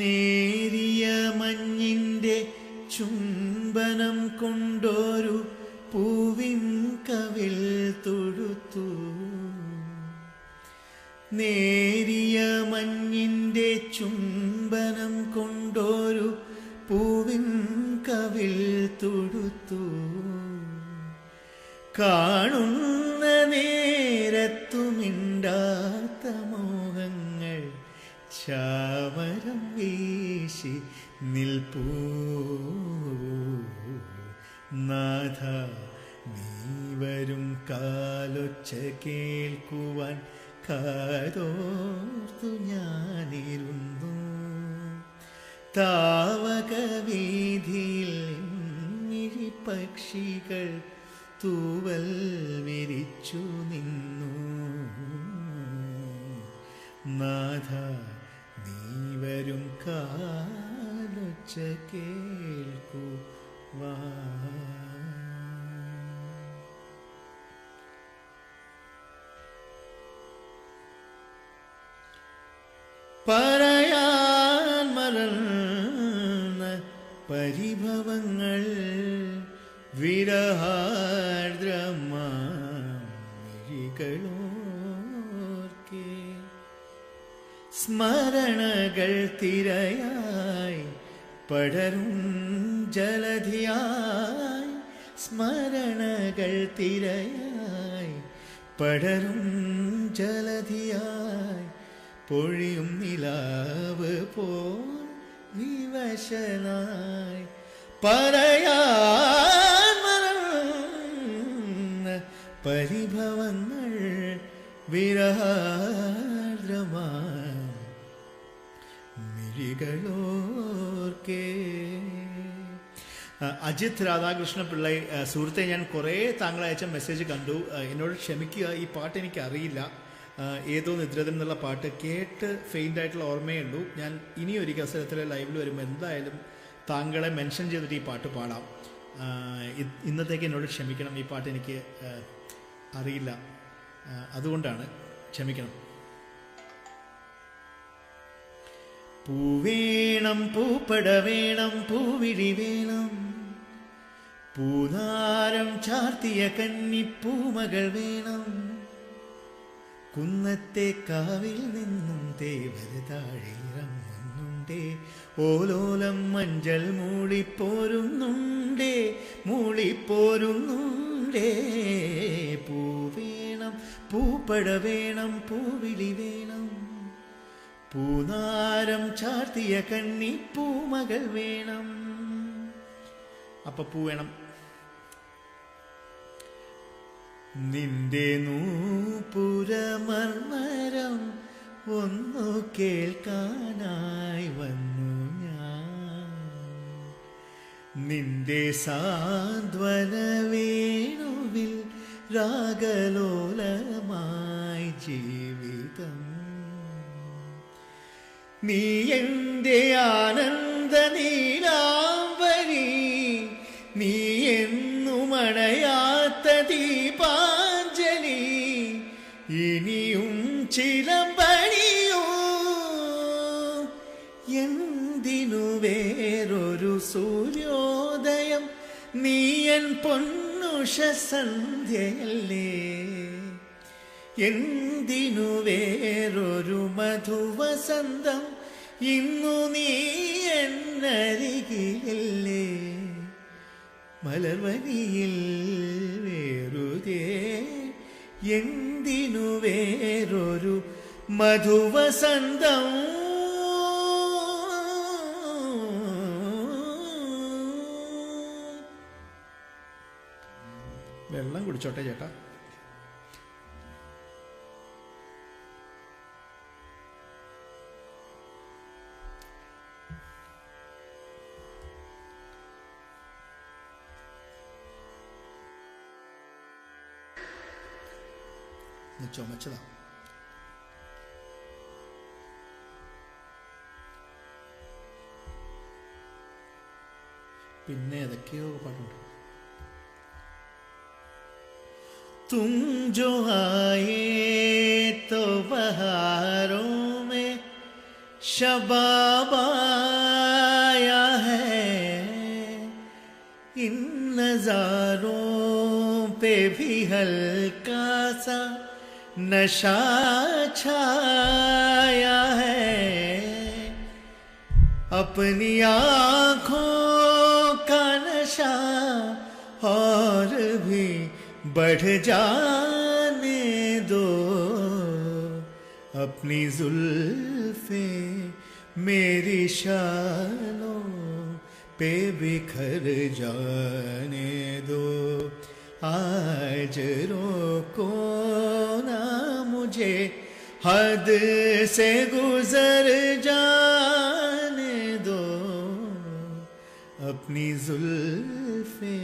നേരിയ മഞ്ഞിൻ്റെ ചുംബനം കൊണ്ടൊരു പൂവിൻ കവിൾ തൊടുത്തു, നേരിയ മഞ്ഞിൻ്റെ ചുംബനം കൊണ്ടൊരു പൂവിൻ കവിൾ തൊടുത്തു, കാണുന്ന നേരത്തുമിണ്ടാത്ത മോഹങ്ങൾ ചാമരം വീശി നിൽപ്പൂ. നാഥ നീ വരും കാലൊച്ച കേൾക്കുവാൻ കാതോർത്തു ഞാനിരുന്നു. താവക വീതിയിൽ പക്ഷികൾ തൂവൽ വിരിച്ചു നിന്നു. നാഥ നീ വരും കാലൊച്ച കേൾക്കുവാൻ. പറയാൻ മറന്ന പരിഭവങ്ങൾ വിരഹാർദ്രമാഴികളോർക്കെ സ്മരണകൾ തിരയായി പടരും ജലധിയായി, സ്മരണകൾ തിരയായി പടരും ജലധിയായി, പൊഴിയും നിലാവ് പോൽ വിവശനായി, പറയാൻ മറന്ന പരിഭവങ്ങൾ വിരഹാർദ്രമായി മിഴികളോർക്കേ. അജിത് രാധാകൃഷ്ണ പിള്ളൈ, സുഹൃത്തെ, ഞാൻ കുറേ താങ്കൾ അയച്ച മെസ്സേജ് കണ്ടു. എന്നോട് ക്ഷമിക്കുക, ഈ പാട്ട് എനിക്ക് അറിയില്ല. ഏതോ നിദ്രതൻ എന്നുള്ള പാട്ട് കേട്ട് ഫെയിൻ്റ് ആയിട്ടുള്ള ഓർമ്മയേ ഉള്ളൂ. ഞാൻ ഇനി ഒരു അവസരത്തിൽ ലൈവിൽ വരുമ്പോൾ എന്തായാലും താങ്കളെ മെൻഷൻ ചെയ്തിട്ട് ഈ പാട്ട് പാടാം. ഇന്നത്തേക്ക് എന്നോട് ക്ഷമിക്കണം, ഈ പാട്ട് എനിക്ക് അറിയില്ല, അതുകൊണ്ടാണ്, ക്ഷമിക്കണം. പൂവേണം, പൂപ്പട വേണം, പൂവിഴി വേണം, പൂതാരം ചാർത്തിയ കന്നിപ്പൂമകൾ വേണം, കുന്നത്തെ കാവിൽ നിന്നും തേവര താഴെയിറങ്ങുന്നുണ്ടേ, ഓലോലം മഞ്ചൾ മൂളിപ്പോരുന്നുണ്ടേ, മൂളിപ്പോരുന്നുണ്ടേ. പൂവേണം, പൂപ്പട വേണം, പൂവിളി വേണം, പൂനാരം ചാർത്തിയ കന്നിപ്പൂമകൾ വേണം. അപ്പൊ പൂ വേണം. നിന്റെ നൂപുരമർമരം ഒന്നു കേൾക്കാനായി വന്നു ഞാൻ, നിന്റെ സാന്ത്വന വേണുവിൽ രാഗലോലമായി ജീവിതം. നീ എന്റെ ആനന്ദ നീലാംബരി, നീ എന്നുമണയാത്ത ദീപാഞ്ജലി, ഇനിയും ചിലമ്പണിയോ എന്തിനു വേറൊരു സൂര്യോദയം, നീയൻ പൊന്നുഷ സന്ധ്യയല്ലേ, എന്തിനു വേറൊരു മധുവസന്തം, ഇന്നു നീ എന്നരികിലല്ലേ, മലർവനിയിൽ വേറുതേ, എന്തിനു വേറൊരു മധുവസന്തം. വെള്ളം കുടിച്ചോട്ടെ ചേട്ടാ. ചുമച്ചതാ. പിന്നെ ഏതൊക്കെയോ പാട്ടുണ്ട്. तुम जो आए तो बहारों में शबाब आया है, इन नजारों पे भी हल्का सा नशा छाया है, अपनी आँखों का नशा और भी बढ़ जाने दो, अपनी जुल्फे मेरी शानों पे बिखर जाने दो, आज रोको ना मुझे हद से गुजर जाने दो, अपनी जुल्फे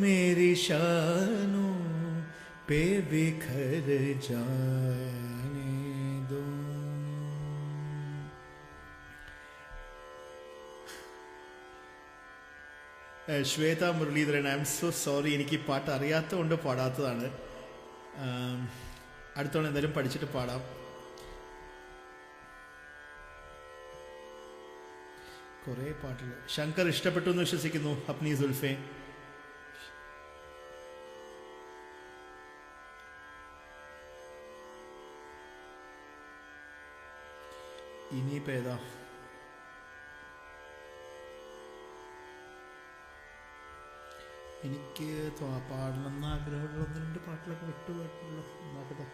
मेरी शानों पे बिखर जाने दो. Shweta Muraleedharan, I'm so sorry, എനിക്ക് ഈ പാട്ട് അറിയാത്തതുകൊണ്ട് പാടാത്തതാണ്. അടുത്തോളം എന്തായാലും പഠിച്ചിട്ട് പാടാം. കുറേ പാട്ടുകൾ. ശങ്കർ ഇഷ്ടപ്പെട്ടു എന്ന് വിശ്വസിക്കുന്നു. അപ്നി സുൽഫെ. ഇനിയിപ്പോൾ ഏതാ? എനിക്ക് പാടണം എന്ന് ആഗ്രഹമുള്ള 1-2 പാട്ടിലൊക്കെ വിട്ടുപോയിട്ടുള്ളൂ. നോക്കട്ടെ.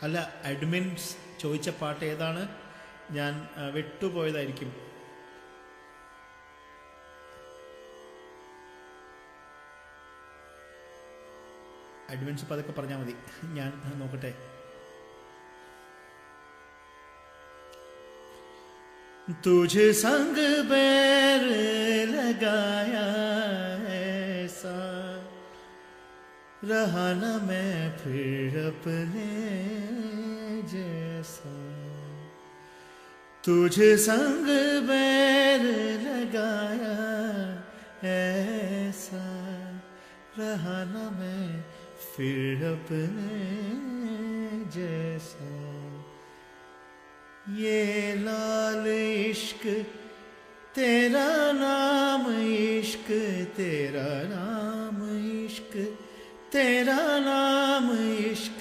അല്ല, അഡ്മിൻസ് ചോദിച്ച പാട്ട് ഏതാണ്? ഞാൻ വിട്ടുപോയതായിരിക്കും. അഡ്മിൻസ് ഇപ്പം അതൊക്കെ പറഞ്ഞാൽ മതി, ഞാൻ നോക്കട്ടെ. तुझे संग बैर लगाया ऐसा रहा न मैं फिर अपने जैसा. तुझे संग बैर लगाया ऐसा रहा न मैं फिर अपने जैसा. ये लाल इश्क तेरा नाम इश्क तेरा नाम इश्क तेरा नाम इश्क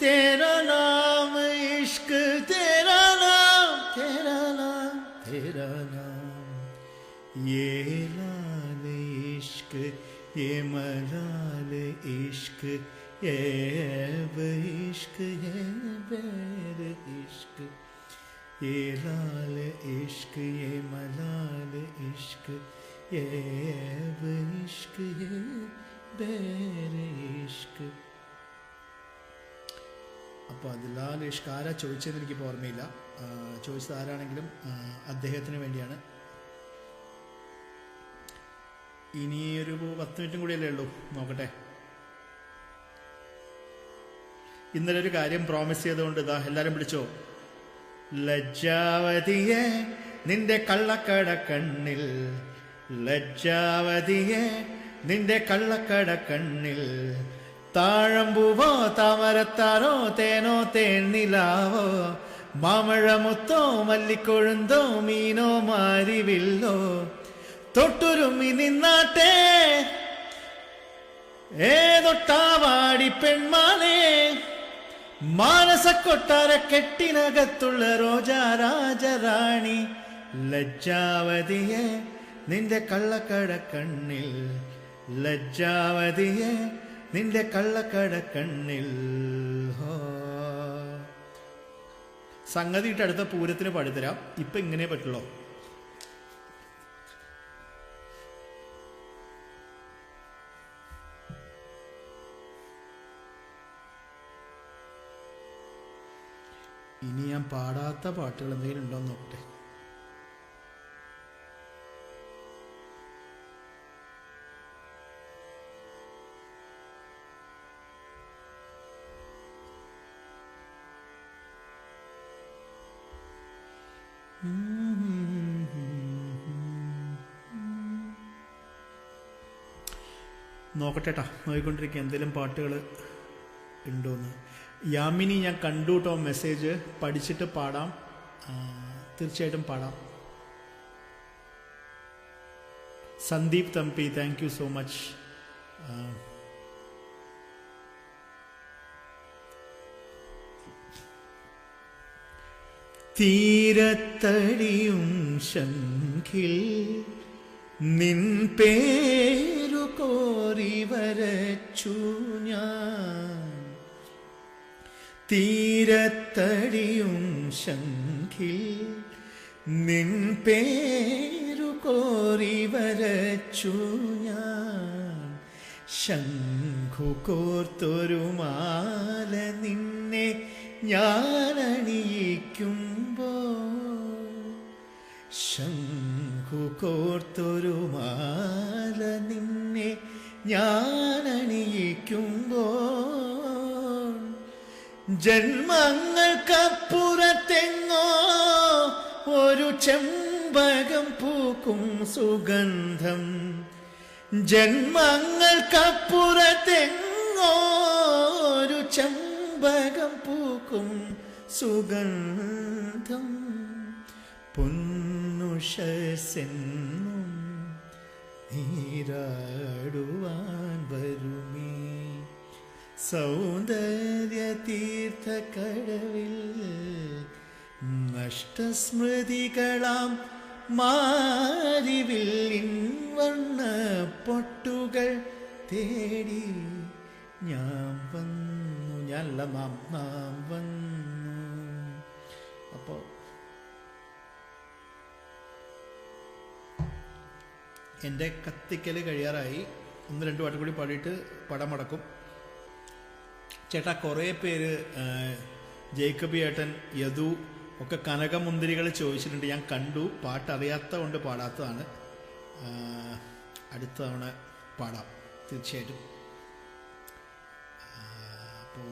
तेरा नाम इश्क तेरा नाम तेरा नाम तेरा नाम. ये लाल इश्क ये मलाल इश्क ये ऐब इश्क ये बैर इश्क. ये लाल इश्क ये मलाल इश्क ये ऐब इश्क ये बैर इश्क. അപ്പോൾ അത് ലാൽ ഇഷ്ക് ആരാ ചോദിച്ചതെന്ന് എനിക്കിപ്പോൾ ഓർമ്മയില്ല. ചോദിച്ചത് ആരാണെങ്കിലും അദ്ദേഹത്തിന് വേണ്ടിയാണ്. ഇനി ഒരു 10 മിനിറ്റും കൂടിയല്ലേ ഉള്ളൂ, നോക്കട്ടെ. ഇന്നലെ ഒരു കാര്യം പ്രോമിസ് ചെയ്തുകൊണ്ട് ഇതാ എല്ലാവരും പിടിച്ചോ. ലജ്ജാവതിയെ നിന്റെ കള്ളക്കട കണ്ണിൽ, ലജ്ജാവതിയെ നിന്റെ കള്ളക്കട കണ്ണിൽ, താഴമ്പൂവോ താമരത്താരോ തേനോ തേന്നിലാവോ മാമഴമുത്തോ മല്ലിക്കൊഴുന്തോ മീനോ മാരിവില്ലോ തൊട്ടുരുമി നിന്നാട്ടെ ഏതൊട്ടാവാടി പെൺമാനേ മാനസക്കൊട്ടാര കെട്ടിനകത്തുള്ള റോജാ രാജറാണി. ലജ്ജാവതിയെ നിന്റെ കള്ളക്കട കണ്ണിൽ, ലജ്ജാവതിയെ നിന്റെ കള്ളക്കട കണ്ണിൽ. സംഗതി ഇട്ട് അടുത്ത പൂരത്തിന് പാടിത്തരാം. ഇപ്പൊ ഇങ്ങനെ പറ്റുള്ളൂ. ഇനി ഞാൻ പാടാത്ത പാട്ടുകൾ എന്തെങ്കിലും ഉണ്ടോ എന്ന് നോക്കട്ടെ. നോക്കട്ടെട്ടാ, നോക്കിക്കൊണ്ടിരിക്കുക എന്തെങ്കിലും പാട്ടുകൾ ഉണ്ടോയെന്ന്. യാമിനി ഞാൻ കണ്ടു കേട്ടോ മെസ്സേജ്. പഠിച്ചിട്ട് പാടാം, തീർച്ചയായിട്ടും പാടാം. Sandeep Thampi thank you so much. തീരത്തടിയും ശംഖിൽ നിൻ പേരു കോരി വരച്ചു ഞാൻ, തീരത്തടിയും ശംഖിൽ നിൻ പേരു കോരി വരച്ചു ഞാൻ, ശംഖു കോർത്തൊരു മാല നിന്നെ ഞാനണിയിക്കുമ്പോൾ, ശംഖു കോർത്തൊരു മാല നിന്നെ ഞാനണിയിക്കുമ്പോൾ, ജന്മങ്ങൾക്കപ്പുറത്തെങ്ങോ ഒരു ചെമ്പകം പൂക്കും സുഗന്ധം, ജന്മങ്ങൾക്കപ്പുറത്തെങ്ങോ ഒരു ചെമ്പകം പൂക്കും സുഗന്ധം, പൊന്നുഷസെന്നും നീരാടുവാൻ വരുമേ, സൗന്ദര്യ തീർത്ഥക്കടവിൽ നഷ്ടസ്മൃതികളാം മാരിവില്ലിൻ വർണ്ണ പൊട്ടുകൾ തേടി ഞാൻ വന്നു, ഞാനല്ല നാം വന്നു. അപ്പോൾ എൻ്റെ കത്തിക്കൽ കഴിയാറായി. 1-2 പാട്ട് കൂടി പാടിയിട്ട് പടം അടക്കും. ചേട്ടാ, കുറേ പേര് ജേക്കബി ഏട്ടൻ, യദു ഒക്കെ കനകമുന്തിരികൾ ചോദിച്ചിട്ടുണ്ട്. ഞാൻ കണ്ടു. പാട്ട് അറിയാത്ത കൊണ്ട് പാടാത്തതാണ്. അടുത്ത തവണ പാടാം തീർച്ചയായിട്ടും. അപ്പോൾ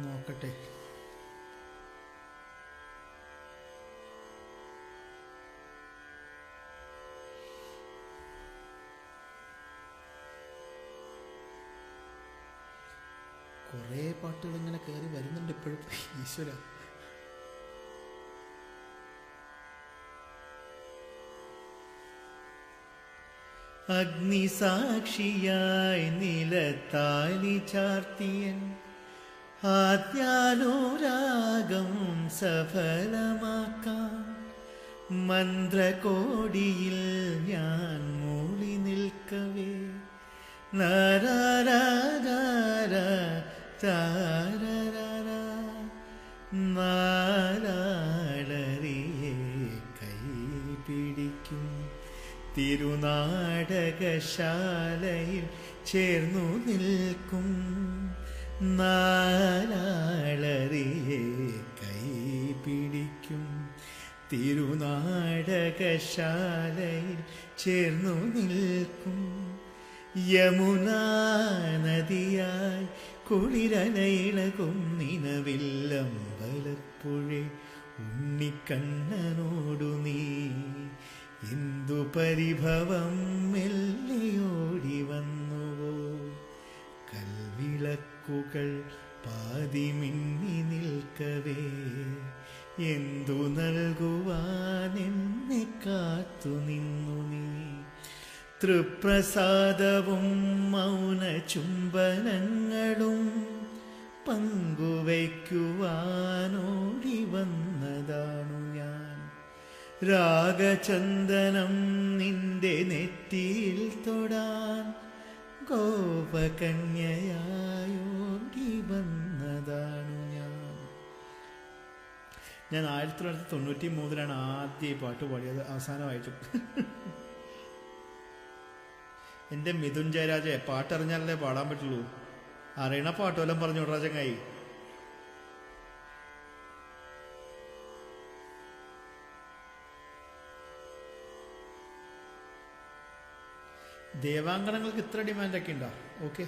നോക്കട്ടെ. കുറേ പാട്ടുകൾ ഇങ്ങനെ കയറി വരുന്നുണ്ട് ഇപ്പോഴും. ഈശ്വര, അഗ്നിസാക്ഷിയായി നിലത്താലി ചാർത്തിയൻ ആദ്യാനുരാഗം സഫലമാക്കാൻ മന്ത്രകോടിയിൽ ഞാൻ മൂളി നിൽക്കവേ നാലാളറിയെ കൈപിടിക്കും തിരുനാടകശാലയിൽ ചേർന്നു നിൽക്കും. നാലാളറിയെ കൈപിടിക്കും തിരുനാടകശാലയിൽ ചേർന്നു നിൽക്കും. യമുനാ നദിയായി കുളിരലയിളകും നിലവില്ലമ്പലപ്പുഴേ ഉണ്ണിക്കണ്ണനോടു നീ എന്തു പരിഭവം മെല്ലിയോടി വന്നുവോ. കൽവിളക്കുകൾ പാതി മിന്നി നിൽക്കവേ എന്തു നൽകുവാൻ എന്നെ കാത്തു നിന്നു നീ. തൃപ്രസാദവും മൗന ചുംബനങ്ങളും പങ്കുവയ്ക്കുവാനോടി വന്നതാണു ഞാൻ. രാഗചന്ദനം നിന്റെ നെറ്റിയിൽ തൊടാൻ ഗോപകന്യയായോടി വന്നതാണു ഞാൻ. ഞാൻ 1993 ആദ്യം ഈ പാട്ട് പാടിയത്, അവസാനമായിട്ടും. എൻ്റെ മിഥുൻ ജയരാജെ, പാട്ടറിഞ്ഞാലല്ലേ പാടാൻ പറ്റുള്ളൂ. അറിയണ പാട്ടുമെല്ലാം പറഞ്ഞു വിടാ ചങ്ങായി. ദേവാങ്കണങ്ങൾക്ക് ഇത്ര ഡിമാൻഡൊക്കെ ഉണ്ടോ? ഓക്കെ.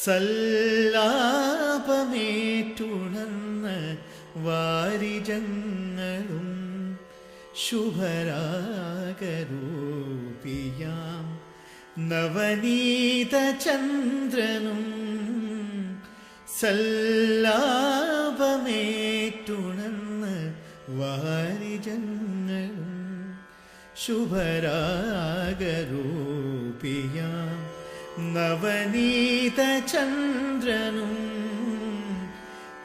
സല്ലാപമേറ്റുണർന്ന വാരിജങ്ങളും ശുഭരാഗരൂപിയാം നവനീത ചന്ദ്രനും സല്ലാപമേറ്റുണർന്ന വാരിജങ്ങളും ശുഭരാഗരൂപിയാം നവനീത ചന്ദ്രനും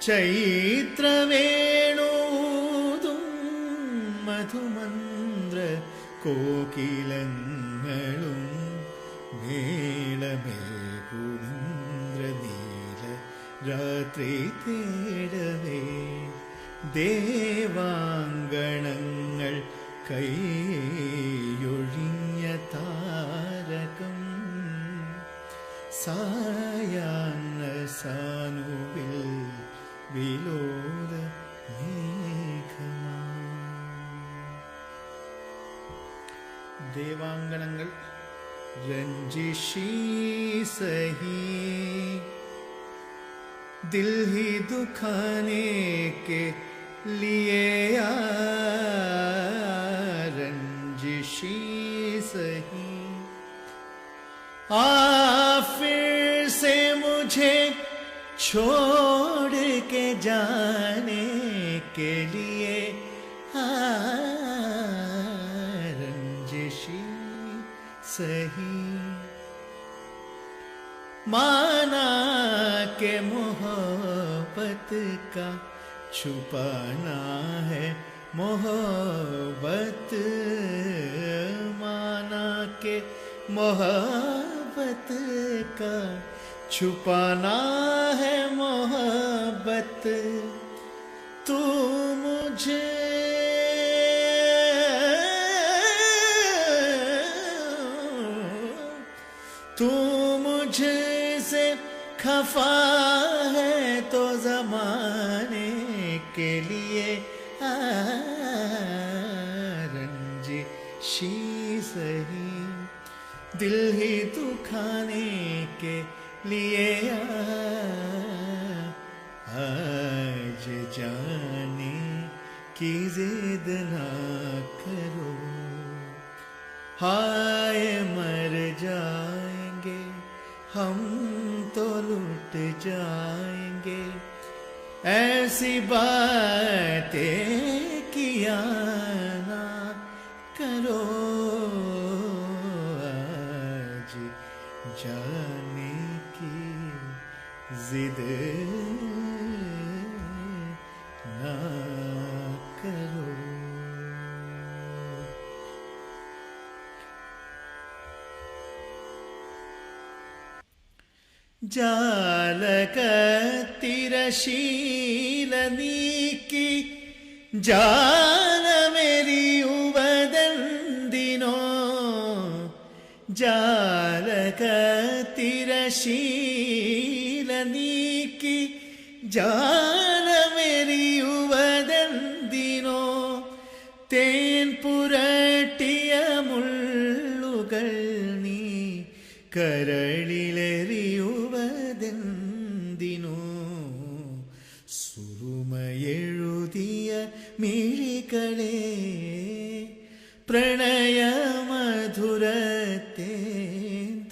ചൈത്രവേണൂതും മധുമന്ത്ര കോകിലങ്ങളും മേളമേകുമിന്ദ്രനീല രാത്രി തേടവേ ദേവാങ്കണങ്ങൾ കൈയൊഴിഞ്ഞ താരകം സായാഹ്ന സാനുവിൽ വിലോല മേഘമാ. ദേവാങ്കണങ്ങൾ रंजिशी सही दिल ही दुखाने के लिए रंजिशी सही आ फिर से मुझे छोड़ के जाने के लिए सही, माना के मोहब्बत का छुपाना है मोहब्बत, माना के मोहब्बत का छुपाना है मोहब्बत। तू मुझे मुझसे खफा है तो ज़माने के लिए रंजिशी सही, दिल ही दुखाने के लिए आज जाने की जिद ना करो, हाय मर जाएंगे हम तो लुट जाएंगे, ऐसी बातें किया ना करो, आज जाने की जिद ना करो। ജാലകത്തിരശീല നീക്കി ജാലമെരിയുവതെന്തിനോ, ജാലകത്തിരശീല നീക്കി ജാലമെരിയുവതെന്തിനോ, തേൻ പുരട്ടിയ മുള്ളുകൾ നീ കരളിലെറിയുവതെന്തിനോ, സുറുമയെഴുതിയ മിഴികളെ പ്രണയമധുരത്തെ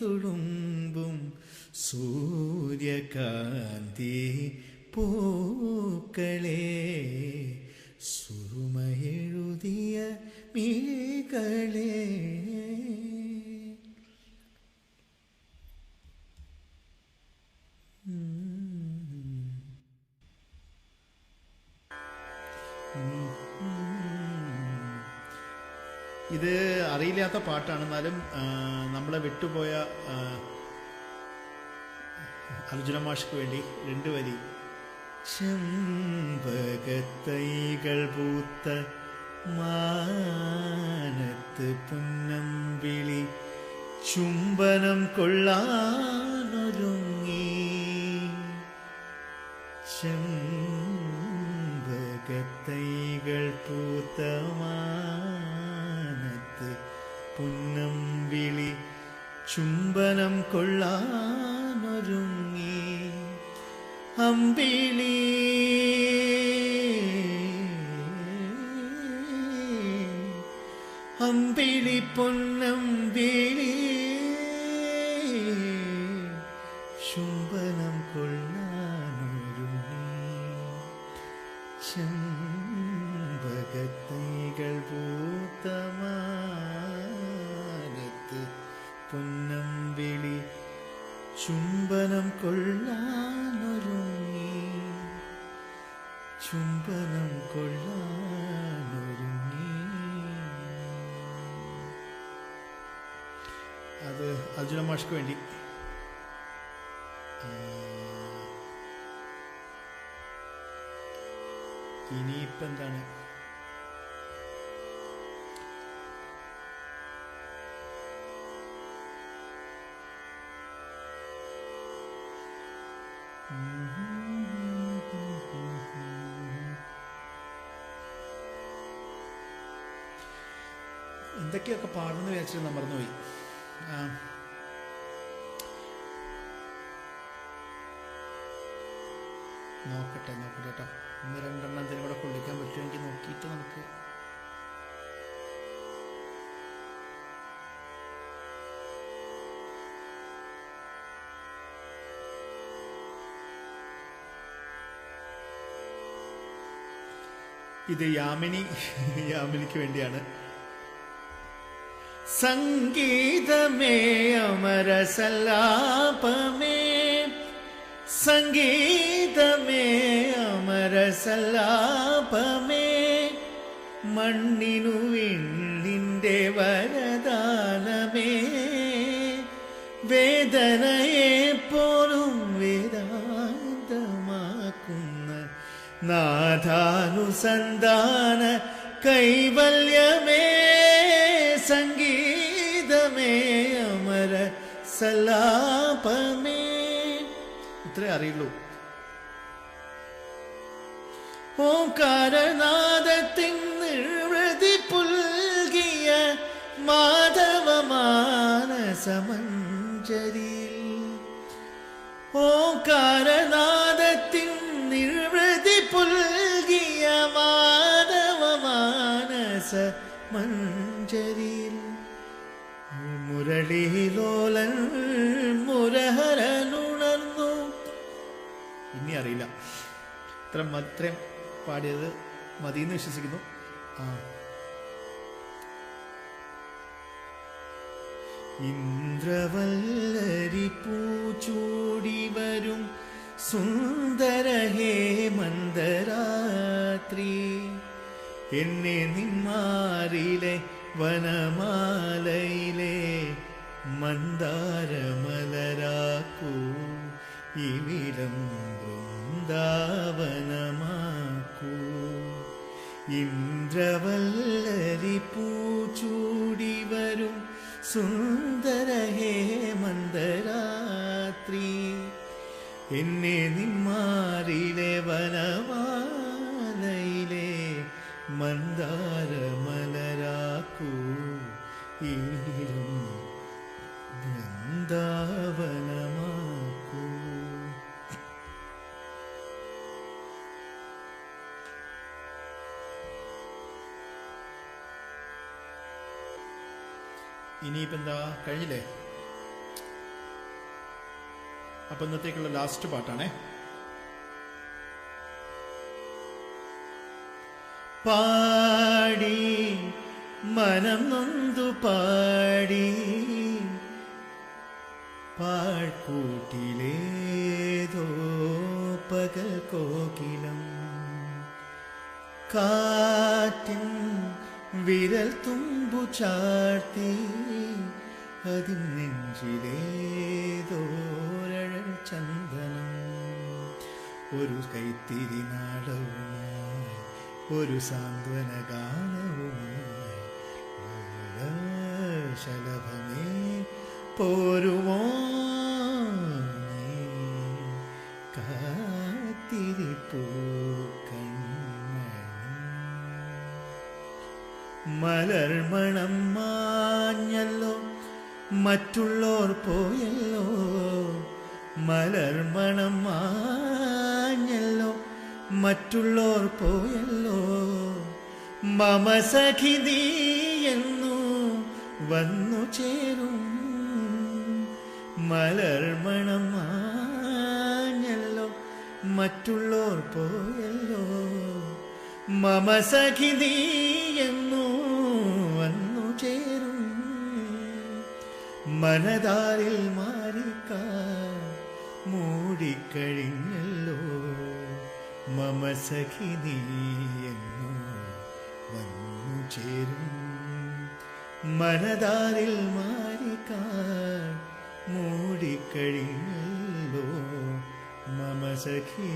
തുളുമ്പും സൂര്യകാന്തി പൂക്കളെ, സുറുമയെഴുതിയ മിഴികളെ. ഇത് അറിയില്ലാത്ത പാട്ടാണ്, എന്നാലും നമ്മളെ വിട്ടുപോയ അർജുന മാഷ്ക്ക് വേണ്ടി 2 വരി. ചെമ്പകത്തൈകൾ പൂത്ത മാനത്ത് പുന്നംവിളി ചുംബനം കൊള്ളാനൊരുങ്ങി, ചെമ്പകത്തൈകൾ പൂത്ത മാനത്ത് പുന്നംവിളി ചുംബനം കൊള്ളാനൊരുങ്ങി, അമ്പിളി അമ്പിളി പൊന്നമ്പിളി ചുംബനം കൊള്ളാനൊരുങ്ങി, ചെമ്പകത്തൈകൾ പൂത്ത മാനത്ത് പൊന്നമ്പിളി ചുംബനം കൊള്ളാനൊരുങ്ങി, ചുംബനം കൊള്ളാനൊരുങ്ങി. അത് അർജുന മാഷ്ക്ക് വേണ്ടി. ഇനിയിപ്പോൾ എന്താണ്, എന്തൊക്കെയൊക്കെ പാടുന്നു വിചാരിച്ചിട്ട് മറന്നുപോയി. നോക്കട്ടെ കേട്ടോ, 1-2 എന്തെങ്കിലും കൂടെ കൊള്ളിക്കാൻ പറ്റുമെങ്കിൽ നോക്കിയിട്ട് നമുക്ക്. ഇത് യാമിനിക്ക് വേണ്ടിയാണ്. സംഗീതമേ അമര സല്ലാപമേ, സംഗീതമേ അമര സല്ലാപമേ, മണ്ണിനു വിണ്ണിന്റെ വരദാനമേ, വേദനയെ പോലും വേദാന്തമാക്കുന്ന നാഥാനുസന്ധാന കൈവല്യമേ, സംഗീതമേ അമര സല്ലാപമേ. ഇത്രേ അറിയുള്ളൂ. ഓംകാരനാദത്തിൻ നിർവൃതി പുൽകിയ മാധവമാനസമഞ്ജരിയിൽ, ഓംകാരനാദത്തിൻ നിർവൃതി പുൽകിയ മാധവമാനസ മഞ്ജരിയിൽ, മുരളീലോലൻ മുരഹരനുണർന്നു. ഇനി അറിയില്ല. ഇത്രയും പാടിയത് മതിയെന്ന് വിശ്വസിക്കുന്നു. ഇന്ദ്രവല്ലരി പൂച്ചൂടി വരും സുന്ദര ഹേമന്തരാത്രി, എന്നെ നിന്മാറിലെ വനമാലയിലെ മന്ദാരമലരാക്കൂ, ഇവിടം വൃന്ദാവനമാക്കൂ. ഇന്ദ്രവല്ലരി പൂച്ചൂടി വരും സുന്ദര ഹേമന്തരാത്രി, എന്നെ നിന്മാറിലെ വനമാലയിലെ മന്ദാരമലരാക്കൂ, ഇവിടം വൃന്ദാവനമാക്കൂ. ഇനിയിപ്പോൾ എന്താ, കഴിഞ്ഞില്ലേ? അപ്പം ഇന്നത്തേക്കുള്ള ലാസ്റ്റ് പാട്ടാണേ. പാടി മനം നൊന്തു പാടി, പാഴ്ക്കൂട്ടിലേതോ പകൽ കോകിലം, കാറ്റിൻ വിരൽ തുമ്പു ചാർത്തി, അതിൻ നെഞ്ചിലേതോരഴൽ ചന്ദനം, ഒരു കൈത്തിരി നാടവുമായി, ഒരു സാന്ത്വന ഗാനവുമായി, ശലഭമേ പോരുമോ നീ, കാത്തിരിപ്പൂ മലർമണം മാഞ്ഞല്ലോ, മറ്റുള്ളോർ പോയല്ലോ, മലർമണം മാഞ്ഞല്ലോ, മറ്റുള്ളോർ പോയല്ലോ, മമ സഖി നീ എന്നു വന്നു ചേരും, മലർമണം മാഞ്ഞല്ലോ, മറ്റുള്ളോർ പോയല്ലോ, മമ സഖി നീ എന്നു വന്നു ചേരും, മനതാരിൽ മാറിക്കാർ മൂടിക്കഴിഞ്ഞല്ലോ, മമ സഖി നീ എന്നു വന്നു ചേരും, മനതാരിൽ മാറിക്കാർ മൂടിക്കഴിഞ്ഞല്ലോ, മമ സഖി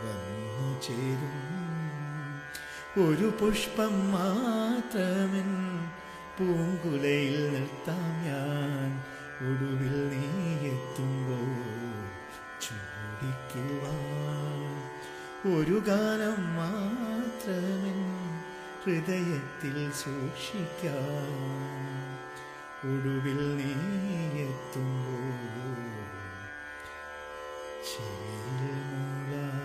വന്നു ചേരും. ഒരു പുഷ്പം മാത്രമെൻ പൂങ്കുലയിൽ നിർത്താം ഞാൻ, ഒടുവിൽ നീ എത്തുമ്പോൾ ചൂടിക്കുവാൻ. ഒരു ഗാനം മാത്രമെൻ ഹൃദയത്തിൽ സൂക്ഷിക്കാം, ഒടുവിൽ നീ എത്തുമ്പോൾ ചെവിയിൽ മൂളാം.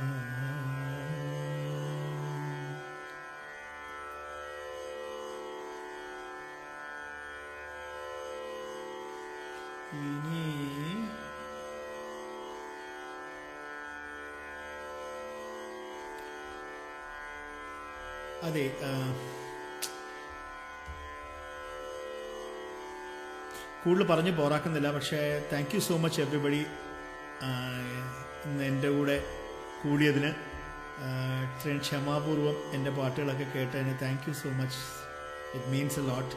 ഇനി അതെ, കൂടുതൽ പറഞ്ഞ് പോറാക്കുന്നില്ല. പക്ഷേ thank you so much everybody ഇന്ന് എൻ്റെ കൂടെ കൂടിയതിന്. ഇത്രയും ക്ഷമാപൂർവം എൻ്റെ പാട്ടുകളൊക്കെ കേട്ടതിന് thank you so much. It means a lot.